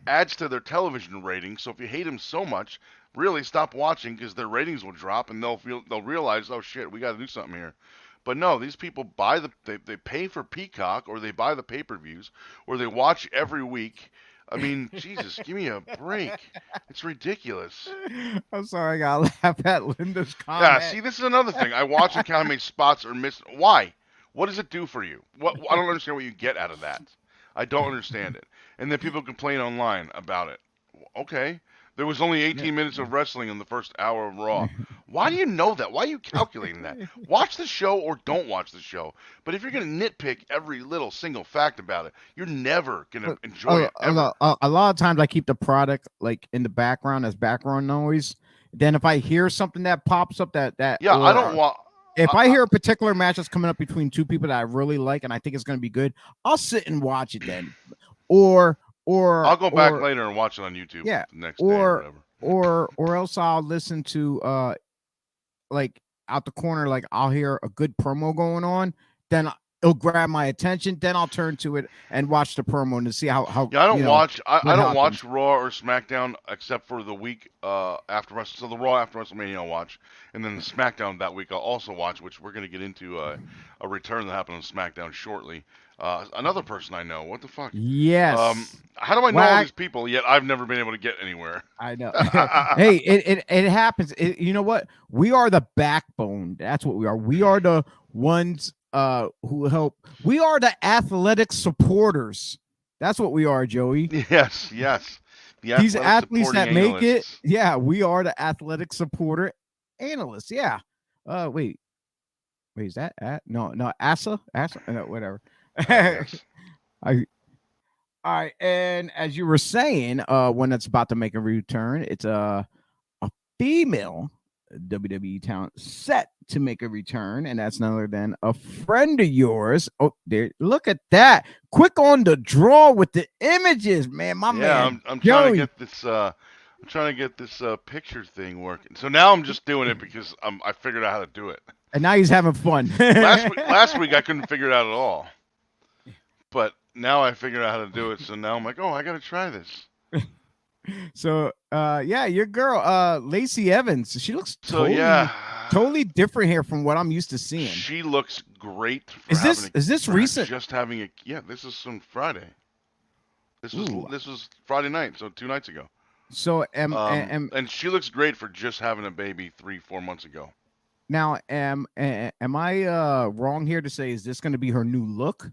adds to their television ratings. So if you hate them so much, really stop watching because their ratings will drop and they'll realize, oh shit, we got to do something here. But no, these people they pay for Peacock or they buy the pay-per-views or they watch every week. I mean, Jesus, give me a break. It's ridiculous. I'm sorry, I gotta laugh at Linda's Yeah, comment. see, this is another thing. I watch and count how many spots are missed. Why? What does it do for you? I don't understand what you get out of that. I don't understand it. And then people complain online about it. Okay. There was only Yeah. 18 minutes of wrestling in the first hour of Raw. Why do you know that? Why are you calculating that? Watch the show or don't watch the show. But if you're going to nitpick every little single fact about it, you're never going to enjoy it ever. A lot of times I keep the product like in the background as background noise. Then if I hear something that pops up Yeah, I don't want. if I hear a particular match that's coming up between two people that I really like and I think it's going to be good, I'll sit and watch it then. Or I'll go back later and watch it on YouTube. Yeah, the next day or whatever. or else I'll listen to like out the corner, like I'll hear a good promo going on, then it'll grab my attention, then I'll turn to it and watch the promo and see how Yeah, I don't watch I don't happens. watch Raw or SmackDown except for the week after Wrestle. So the Raw after WrestleMania I'll watch, and then the SmackDown that week I'll also watch, which we're gonna get into a return that happened on SmackDown shortly. Another person I know. What the fuck? Yes. How do I know all these people yet I've never been able to get anywhere? I know. Hey, it happens. You know what? We are the backbone. That's what we are. We are the ones who help. We are the athletic supporters. That's what we are, Joey. Yes. These athletes that make analysts. it. Yeah, we are the athletic supporter analysts. Yeah. Wait, is that no Asa? No, whatever. Yes. All right, and as you were saying, when it's about to make a return, it's a female WWE talent set to make a return, and that's none other than a friend of yours. Oh, there! Look at that! Quick on the draw with the images, man. Man. I'm trying to get this. I'm trying to get this picture thing working. So now I'm just doing it because I figured out how to do it. And now he's having fun. last week I couldn't figure it out at all, but now I figured out how to do it. So now I'm like, oh, I got to try this. So, yeah, your girl, Lacey Evans, she looks totally different here from what I'm used to seeing. She looks great. Is this recent? Just having a this is from Friday. This was Friday night, so 2 nights ago. So and she looks great for just having a baby 3-4 months ago. Now, am I wrong here to say is this going to be her new look,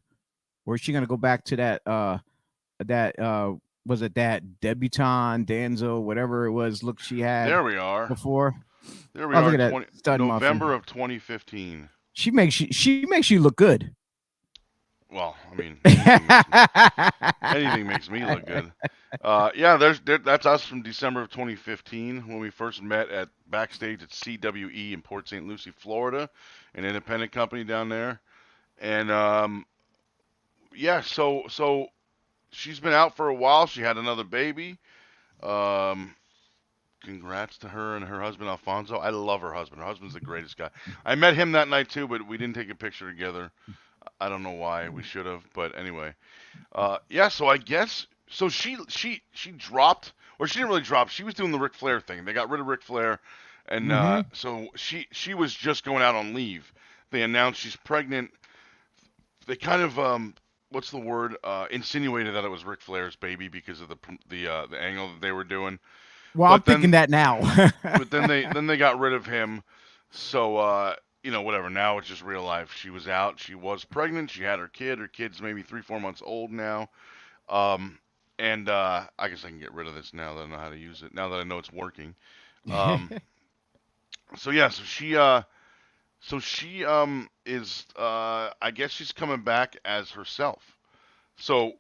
or is she going to go back to that was it that debutante Danzo, whatever it was, look she had? There we are. Before. There we are. November of 2015. She makes you look good. Well, I mean, anything makes me look good. Yeah, that's us from December of 2015 when we first met at backstage at CWE in Port St. Lucie, Florida, an independent company down there. And yeah, so she's been out for a while. She had another baby. Congrats to her and her husband Alfonso. I love her husband. Her husband's the greatest guy. I met him that night too, but we didn't take a picture together. I don't know why. We should have, but anyway. Yeah, so I guess so she dropped, or she didn't really drop. She was doing the Ric Flair thing. They got rid of Ric Flair, and so she was just going out on leave. They announced she's pregnant. They kind of what's the word? Insinuated that it was Ric Flair's baby because of the angle that they were doing. Well, I'm thinking that now. But then they got rid of him. So you know, whatever. Now it's just real life. She was out. She was pregnant. She had her kid. Her kid's maybe 3-4 months old now. And I guess I can get rid of this now that I know how to use it. Now that I know it's working. So yeah. So she is. I guess she's coming back as herself. So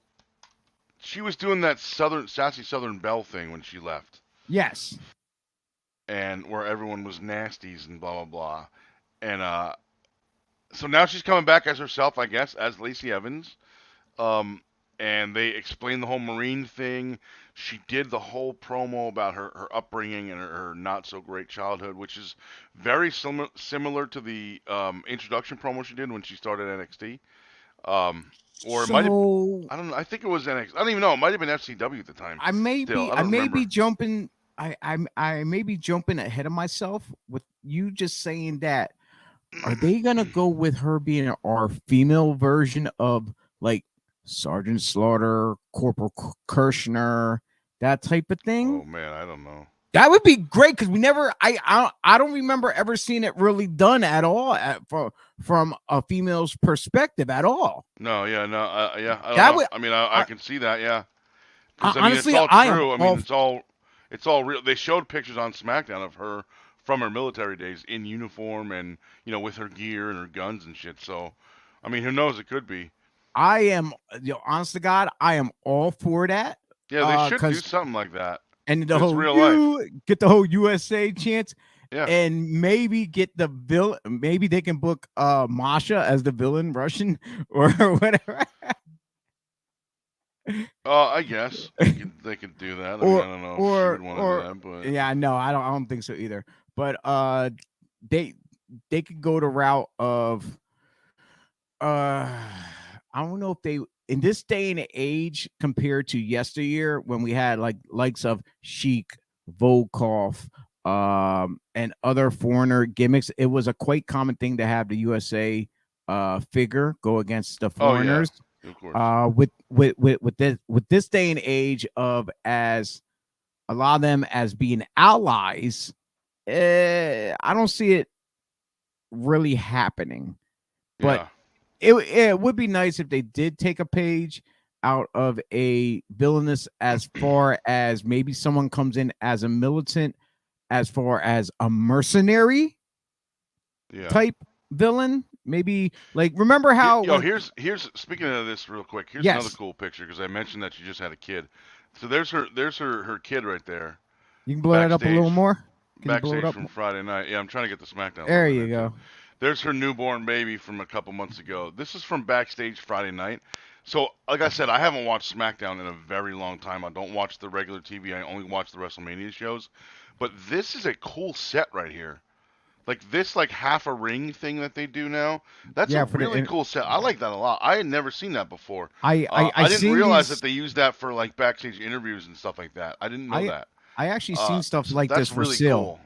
she was doing that sassy Southern Belle thing when she left. Yes. And where everyone was nasties and blah blah blah. And so now she's coming back as herself, I guess, as Lacey Evans. and they explained the whole Marine thing. She did the whole promo about her upbringing and her not so great childhood, which is very similar to the introduction promo she did when she started NXT. Or it might have, So I don't know. I think it was NXT. I don't even know. It might have been FCW at the time. Still, I I don't may be remember. jumping. I may be jumping ahead of myself with you just saying that. Are they gonna go with her being our female version of like Sergeant Slaughter, Corporal Kirshner, that type of thing? Oh man, I don't know. That would be great because we never. I don't remember ever seeing it really done at all from a female's perspective at all. No, yeah, no, yeah, I don't That know. would I mean, I can see that, yeah, because I mean, it's honestly, all I am true. I mean, all. it's all real. They showed pictures on SmackDown of her from her military days in uniform and with her gear and her guns and shit. So, I mean, who knows? It could be. I am, honest to God, I am all for that. Yeah, they should do Because something like that. and the It's whole real life. you get the whole USA chance, Yeah. and maybe get the villain. Maybe they can book Masha as the villain Russian or whatever. I guess they could do that. I mean, I don't know if she would want to do that, but yeah, no, I don't think so either. But they could go the route of I don't know if they in this day and age compared to yesteryear when we had like likes of Sheik, Volkov, and other foreigner gimmicks, it was a quite common thing to have the USA figure go against the oh yeah, foreigners. of course. With this day and age of as a lot of them as being allies, I don't see it really happening. But Yeah. it would be nice if they did take a page out of a villainous as far as maybe someone comes in as a militant, as far as a mercenary Yeah. type villain. Maybe like remember how Yo, when here's speaking of this real quick. Here's another yes, cool picture because I mentioned that she just had a kid. So there's her kid right there you can blow that up a backstage little more. Can you blow it backstage up? from Friday night. Yeah, I'm trying to get the SmackDown There logo in you there too. go. There's her newborn baby from a couple months ago. This is from backstage Friday night. So like I said, I haven't watched SmackDown in a very long time. I don't watch the regular TV. I only watch the WrestleMania shows. But this is a cool set right here. Like this, like half a ring thing that they do now. That's a Yeah, for really the cool set. I like that a lot. I had never seen that before. I I didn't seen realize that these they used that for like backstage interviews and stuff like that. I didn't know I that. I actually seen stuff So like this that's for really sale. cool.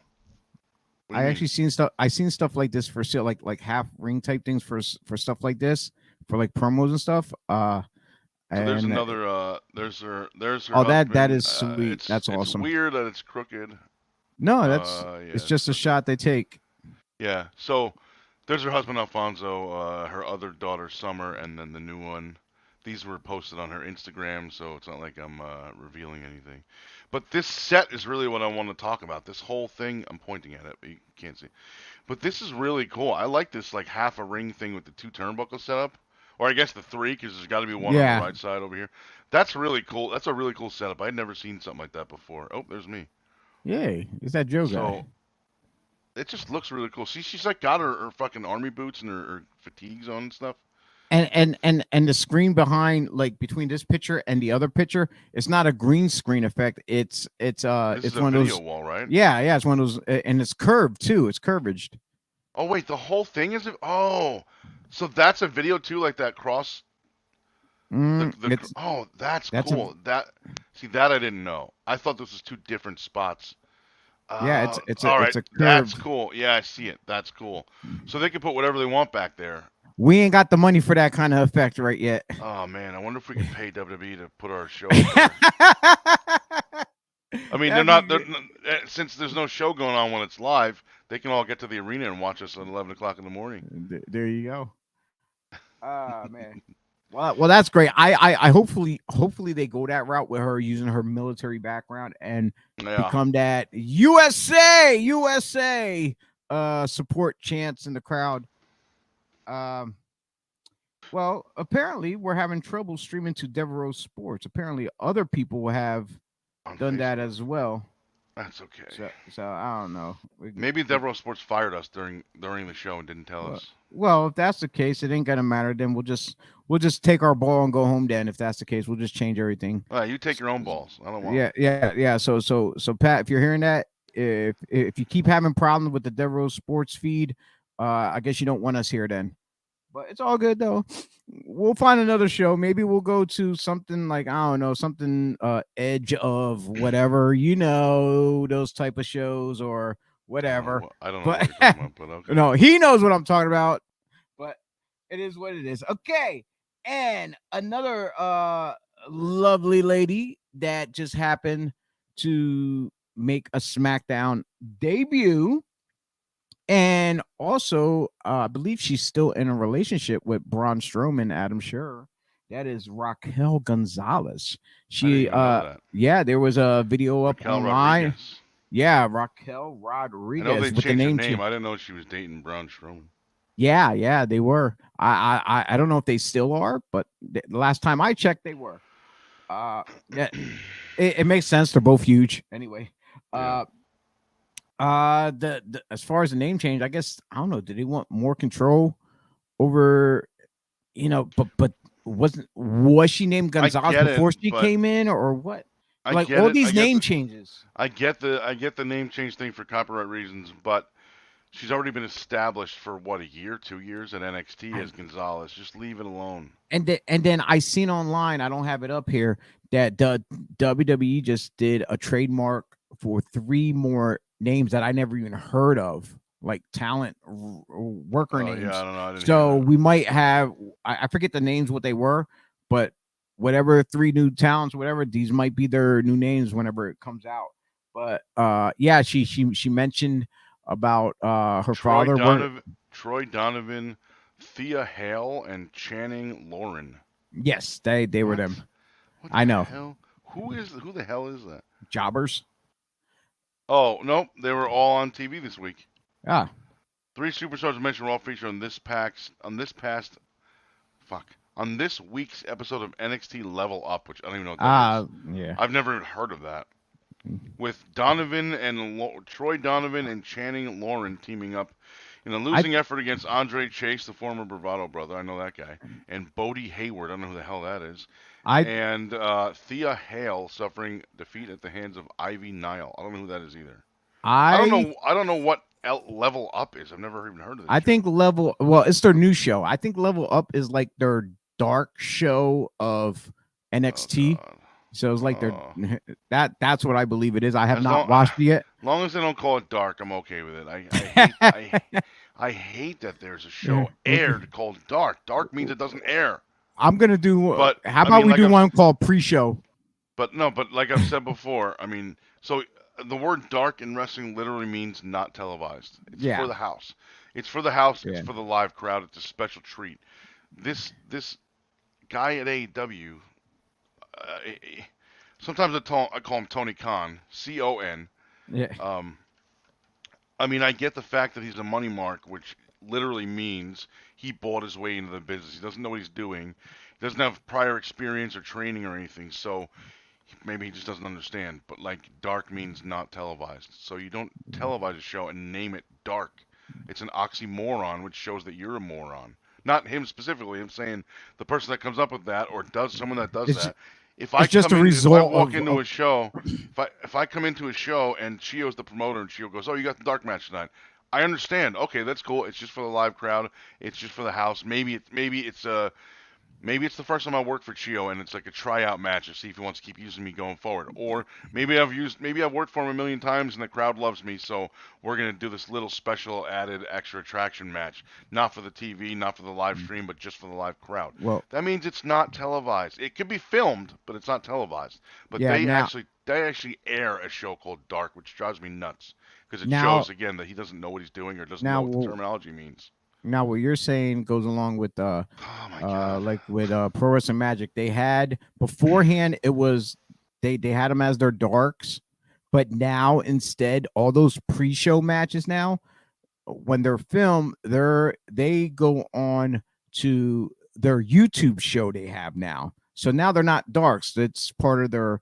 What do I you actually mean? seen stuff. I seen stuff like this for sale, like half ring type things for stuff like this for like promos and stuff. So there's And another. There's her oh, that husband. is sweet. That's It's awesome. weird that it's crooked. No, that's Yeah, it's it's just a crooked. shot they take. Yeah. So there's her husband Alfonso, her other daughter Summer, and then the new one. These were posted on her Instagram, so it's not like I'm revealing anything. But this set is really what I want to talk about. This whole thing, I'm pointing at it, but you can't see. But this is really cool. I like this like half a ring thing with the two turnbuckle setup, or I guess the three, because there's got to be one on the Yeah. right side over here. That's really cool. That's a really cool setup. I'd never seen something like that before. Oh, there's me. Yay. It's that Joe guy. So it just looks really cool. See, she's like got her fucking army boots and her fatigues on and stuff. And the screen behind, like between this picture and the other picture, it's not a green screen effect. This is It's a one of video those. wall, right? Yeah, it's one of those, and it's curved too. It's curvaged. Oh wait, the whole thing is. Oh, so that's a video too, like that cross. It's Oh, that's that's a cool. That I didn't know. I thought this was two different spots. yeah. All right, It's a that's curved. cool. Yeah, I see it. That's cool. So they can put whatever they want back there. We ain't got the money for that kind of effect right yet. Oh man, I wonder if we could pay WWE to put our show up there. I mean, since there's no show going on when it's live, they can all get to the arena and watch us at 11 o'clock in the morning. There you go. Man. Well, that's great. I hopefully they go that route with her using her military background and Yeah. become that USA support chants in the crowd. Well, apparently we're having trouble streaming to Devereaux Sports. Apparently other people have On done that Facebook. as well. That's okay. So I don't know. Maybe Devereaux Sports fired us during the show and didn't tell Well, us. Well, if that's the case, it ain't gonna matter. Then we'll just take our ball and go home. Then, if that's the case, we'll just change everything. All right, you take your own balls. I don't want Yeah, them. yeah. So Pat, if you're hearing that, if you keep having problems with the Devereaux Sports feed, I guess you don't want us here then. But it's all good though. We'll find another show. Maybe we'll go to something like, I don't know, something edge of whatever, those type of shows or whatever. I don't know what But you're talking about, but okay. no, he knows what I'm talking about. But it is what it is. Okay. And another lovely lady that just happened to make a SmackDown debut. And also, I believe she's still in a relationship with Braun Strowman, Adam Scherer. That is Raquel Gonzalez. I didn't She, even know that. yeah, there was a video up Raquel online. Rodriguez. Yeah, Raquel I Rodriguez know they with the changed her name. name. I didn't know she was dating Braun Strowman. Yeah, they were. I don't know if they still are, but the last time I checked, they were. Yeah, it makes sense. They're both huge. Anyway, Yeah. the as far as the name change, I guess I don't know. Did they want more control over, but was she named Gonzalez get before it, she but came in, or what? I Like get all it. these name changes. I get the name change thing for copyright reasons, but she's already been established for what, a year, 2 years at NXT as Gonzalez. Just leave it alone. And then I seen online, I don't have it up here, that the WWE just did a trademark for 3 more names that I never even heard of, like talent worker names. Yeah, I don't know. I didn't So hear that. we might have, I forget the names what they were, but whatever 3 new talents, whatever, these might be their new names whenever it comes out. But yeah, she mentioned about her father. Troy Donovan, Thea Hale, and Channing Lauren. Yes, they were What? them. What I the know. hell? Who the hell is that? Jobbers. Oh, nope. They were all on TV this week. Ah, 3 superstars mentioned were all featured on on this week's episode of NXT Level Up, which I don't even know what that is. yeah. I've never even heard of that. With Donovan and Troy Donovan and Channing Lauren teaming up in a losing effort against Andre Chase, the former Bravado brother. I know that guy. And Bodie Hayward. I don't know who the hell that is. And Thea Hale suffering defeat at the hands of Ivy Nile. I don't know who that is either. I don't know what Level Up is. I've never even heard of this. I think it's their new show. I think Level Up is like their dark show of NXT. Oh, so it's like that's what I believe it is. I have not watched it yet. As long as they don't call it dark, I'm okay with it. I hate that there's a show aired called Dark. Dark means it doesn't air. I'm gonna do. But how about we do one called pre-show? But like I've said before, I mean, so the word dark in wrestling literally means not televised. It's for the house. It's for the house. It's for the live crowd. It's a special treat. This guy at AEW, sometimes I call him Tony Khan, C-O-N. Yeah. I mean, I get the fact that he's a money mark, which literally means he bought his way into the business. He doesn't know what he's doing. He doesn't have prior experience or training or anything, so maybe he just doesn't understand. But like, dark means not televised, so you don't televise a show and name it dark. It's an oxymoron, which shows that you're a moron. Not him specifically. I'm saying the person that comes up with that, or someone that does that. If I walk into a show, if I come into a show and Chio's the promoter and Chio goes, "Oh, you got the dark match tonight," I understand. Okay, that's cool. It's just for the live crowd. It's just for the house. Maybe it's the first time I work for Chio and it's like a tryout match to see if he wants to keep using me going forward. Or maybe I've worked for him a million times and the crowd loves me, so we're gonna do this little special added extra attraction match, not for the TV, not for the live stream, but just for the live crowd. Well, that means it's not televised. It could be filmed, but it's not televised. But they actually air a show called Dark, which drives me nuts because it shows again that he doesn't know what he's doing or doesn't know what the terminology means. Now, what you're saying goes along with like with Pro Wrestling Magic. They had beforehand, it was they had them as their darks, but now instead, all those pre-show matches now, when they're filmed, they go on to their YouTube show they have now. So now they're not darks. It's part of their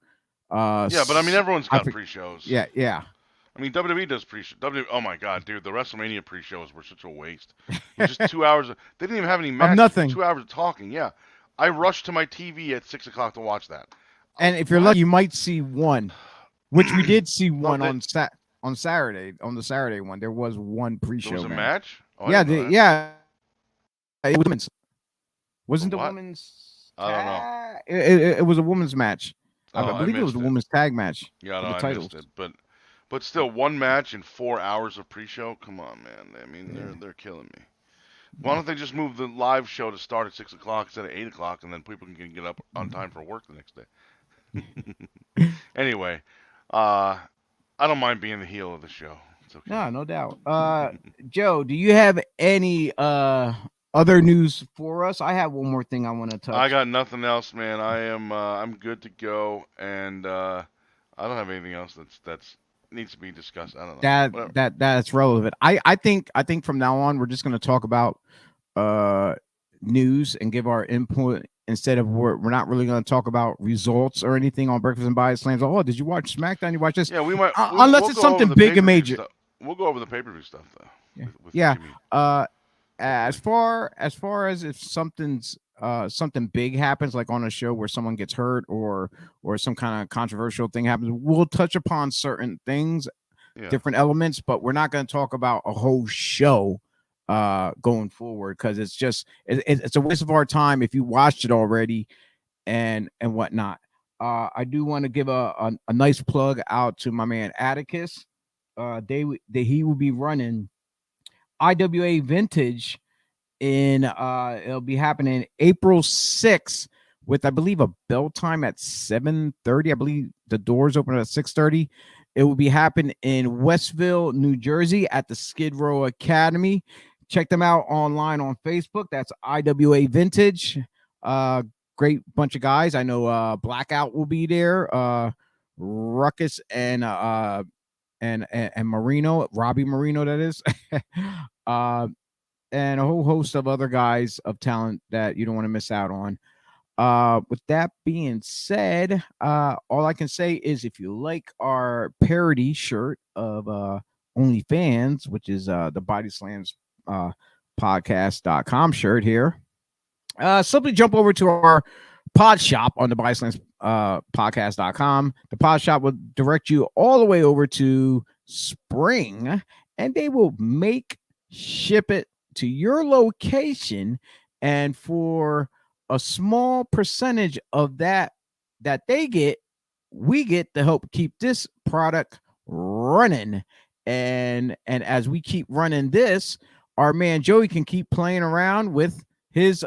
yeah, but I mean everyone's got pre-shows. Yeah. I mean, WWE does pre-show. Oh my god, dude, the WrestleMania pre-shows were such a waste. It was just 2 hours. They didn't even have any Of matches. Just nothing. 2 hours of talking. Yeah, I rushed to my TV at 6 o'clock to watch that. And if you're What? lucky, you might see one, which we did see No, one on Saturday. On the Saturday one, there was one pre-show. There was a match. match. Oh, Yeah, I didn't know that. yeah. It was women's. Wasn't the What? women's? I don't know. It was a women's match. Oh, I believe it was a women's tag match. Yeah, for no, the I titles. missed it. But still, one match and 4 hours of pre-show. Come on, man. I mean, Yeah. they're killing me. Why don't they just move the live show to start at 6 o'clock instead of 8 o'clock, and then people can get up on time for work the next day? Anyway, I don't mind being the heel of the show. It's okay. No doubt. Joe, do you have any other news for us? I have one more thing I want to touch. I got nothing else, man. I'm good to go, and I don't have anything else that's needs to be discussed. I don't know. That's relevant. I think from now on we're just going to talk about news and give our input instead of we're not really going to talk about results or anything on Breakfast and BodySlams. Oh, did you watch SmackDown? You watch this? Yeah, we might. Unless it's something big and major. We'll go over the pay-per-view stuff though. Yeah. With Yeah. Jimmy. As far as if something's something big happens, like on a show where someone gets hurt or some kind of controversial thing happens, we'll touch upon certain things, different elements, but we're not going to talk about a whole show going forward, because it's just it's a waste of our time if you watched it already and whatnot. I do want to give a nice plug out to my man Atticus. He will be running IWA Vintage in it'll be happening April 6th with, I believe, a bell time at 7:30. I believe the doors open at 6:30. It will be happening in Westville, New Jersey at the Skid Row Academy. Check them out online on Facebook. That's IWA Vintage. Great bunch of guys. I know Blackout will be there. Ruckus and Marino, Robbie Marino, that is. And a whole host of other guys of talent that you don't want to miss out on. With that being said, all I can say is if you like our parody shirt of OnlyFans, which is the BodySlams podcast.com shirt here, simply jump over to our pod shop on the BodySlams podcast.com. The pod shop will direct you all the way over to Spring, and they will ship it to your location, and for a small percentage of that they get, we get to help keep this product running. And as we keep running this, our man Joey can keep playing around with his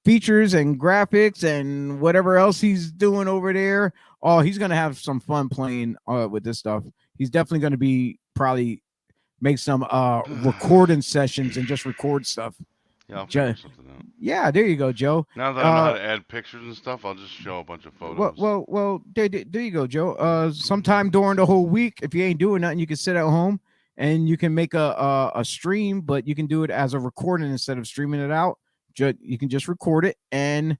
features and graphics and whatever else he's doing over there. Oh, he's gonna have some fun playing with this stuff. He's definitely gonna be probably make some recording sessions and just record stuff. Yeah, I'll figure something out. Yeah, there you go, Joe. Now that I know how to add pictures and stuff, I'll just show a bunch of photos. Well, there you go, Joe. Sometime during the whole week, if you ain't doing nothing, you can sit at home and you can make a stream, but you can do it as a recording instead of streaming it out. You can just record it and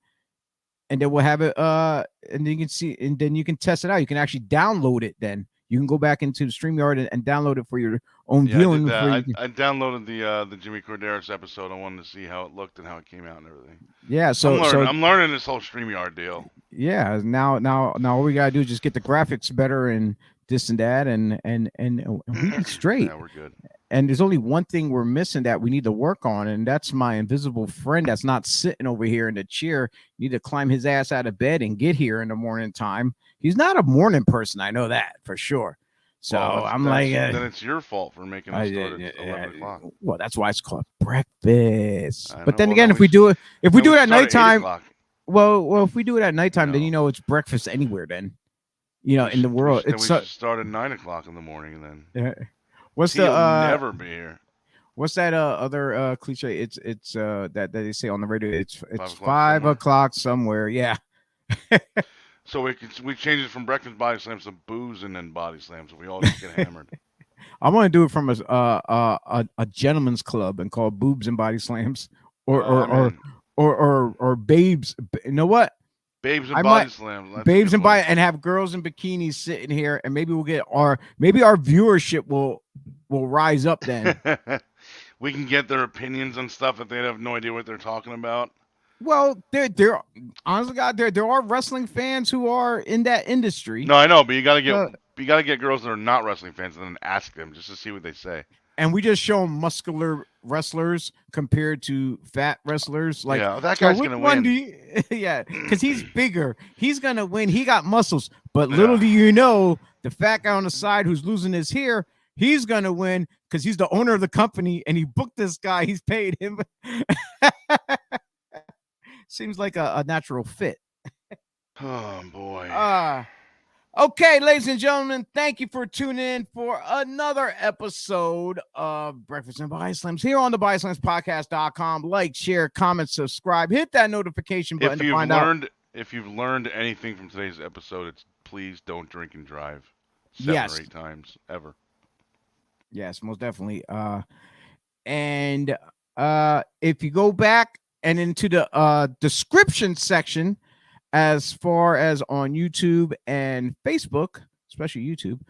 then we'll have it. And then you can see, and then you can test it out. You can actually download it then. You can go back into the StreamYard and download it for your own viewing. I downloaded the Jimmy Corderas episode. I wanted to see how it looked and how it came out and everything. Yeah, I'm learning this whole StreamYard deal. Yeah, now all we gotta do is just get the graphics better and this and that, and we be straight. Yeah, we're good. And there's only one thing we're missing that we need to work on, and that's my invisible friend that's not sitting over here in the chair. You need to climb his ass out of bed and get here in the morning time. He's not a morning person, I know that for sure. So then it's your fault for making us start at 11 o'clock. Well, that's why it's called breakfast. But then again, if we do it at nighttime, well, if we do it at nighttime, then it's breakfast anywhere. Then in the world, we should start at 9 o'clock in the morning, and then what's he'll never be here. What's that other cliche? It's that they say on the radio. It's 5 o'clock somewhere. Yeah. So we change it from breakfast body slams to booze and then body slams. We all just get hammered. I want to do it from a gentleman's club and call boobs and body slams or babes. You know what? Babes and I body might slams. That's a babes good and one. body and have girls in bikinis sitting here, and maybe we'll get our viewership will rise up then. We can get their opinions on stuff that they have no idea what they're talking about. Well, there honestly, God, there are wrestling fans who are in that industry. No, I know, but you gotta Uh, get girls that are not wrestling fans and then ask them just to see what they say. and we just show them muscular wrestlers compared to fat wrestlers. Like, Yeah, that so guy's which gonna one win. do you? Yeah, because he's bigger. He's gonna win. He got muscles. But Yeah. little do you know, the fat guy on the side who's losing his hair, he's gonna win because he's the owner of the company and he booked this guy. He's paid him. Seems like a natural fit. Oh boy. Okay, ladies and gentlemen, thank you for tuning in for another episode of Breakfast and BodySlams here on the BodySlamsPodcast.com. Like, share, comment, subscribe, hit that notification button to find out. If you've learned anything from today's episode, it's please don't drink and drive 7 Yes. or 8 times ever. Yes, most definitely. And if you go back and into the description section, as far as on YouTube and Facebook, especially YouTube,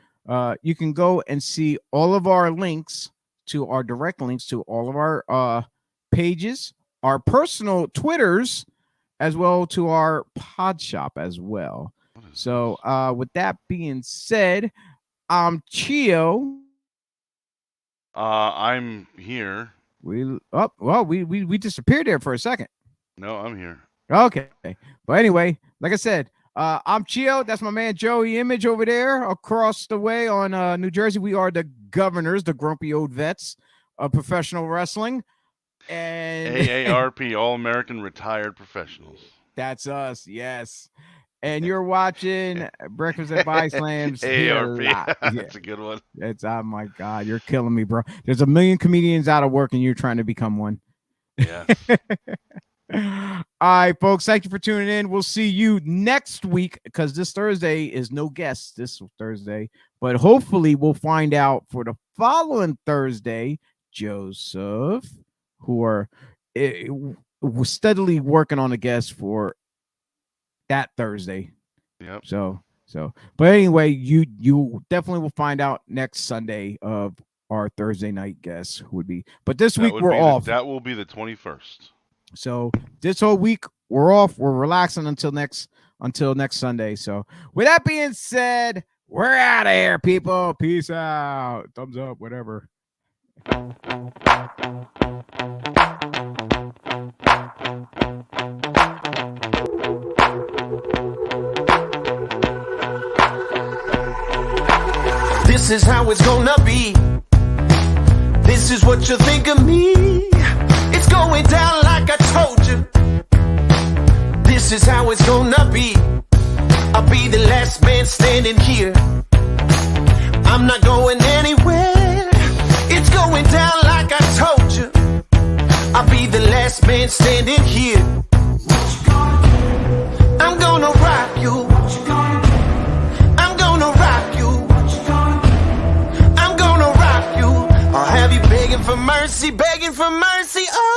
you can go and see all of our links to our direct links to all of our pages, our personal Twitters, as well to our pod shop as well. So with that being said, I'm Chio. I'm here. We disappeared there for a second. No, I'm here. Okay. But anyway, like I said, I'm Chio. That's my man Joey Image over there across the way on New Jersey. We are the governors, the grumpy old vets of professional wrestling. And AARP, All American Retired Professionals. That's us, yes. And you're watching Breakfast at BodySlams. AARP. That's a good one. It's oh my God, you're killing me, bro. There's a million comedians out of work and you're trying to become one. Yes. All right, folks. Thank you for tuning in. We'll see you next week because this Thursday is no guest this Thursday, but hopefully we'll find out for the following Thursday, Joseph, who are steadily working on a guest for that Thursday. Yep. But anyway, you definitely will find out next Sunday of our Thursday night guest who would be. But this week we're off. That will be the 21st. So this whole week we're off. We're relaxing until next Sunday. So with that being said, we're out of here, people. Peace out. Thumbs up, whatever. This is how it's gonna be. This is what you think of me. It's going down like I told you. This is how it's gonna be. I'll be the last man standing here. I'm not going anywhere. It's going down like I told you. I'll be the last man standing here. What you gonna do? I'm gonna rock you. What you gonna do? I'm gonna rock you. What you gonna do? I'm gonna rock you. I'll have you begging for mercy, oh.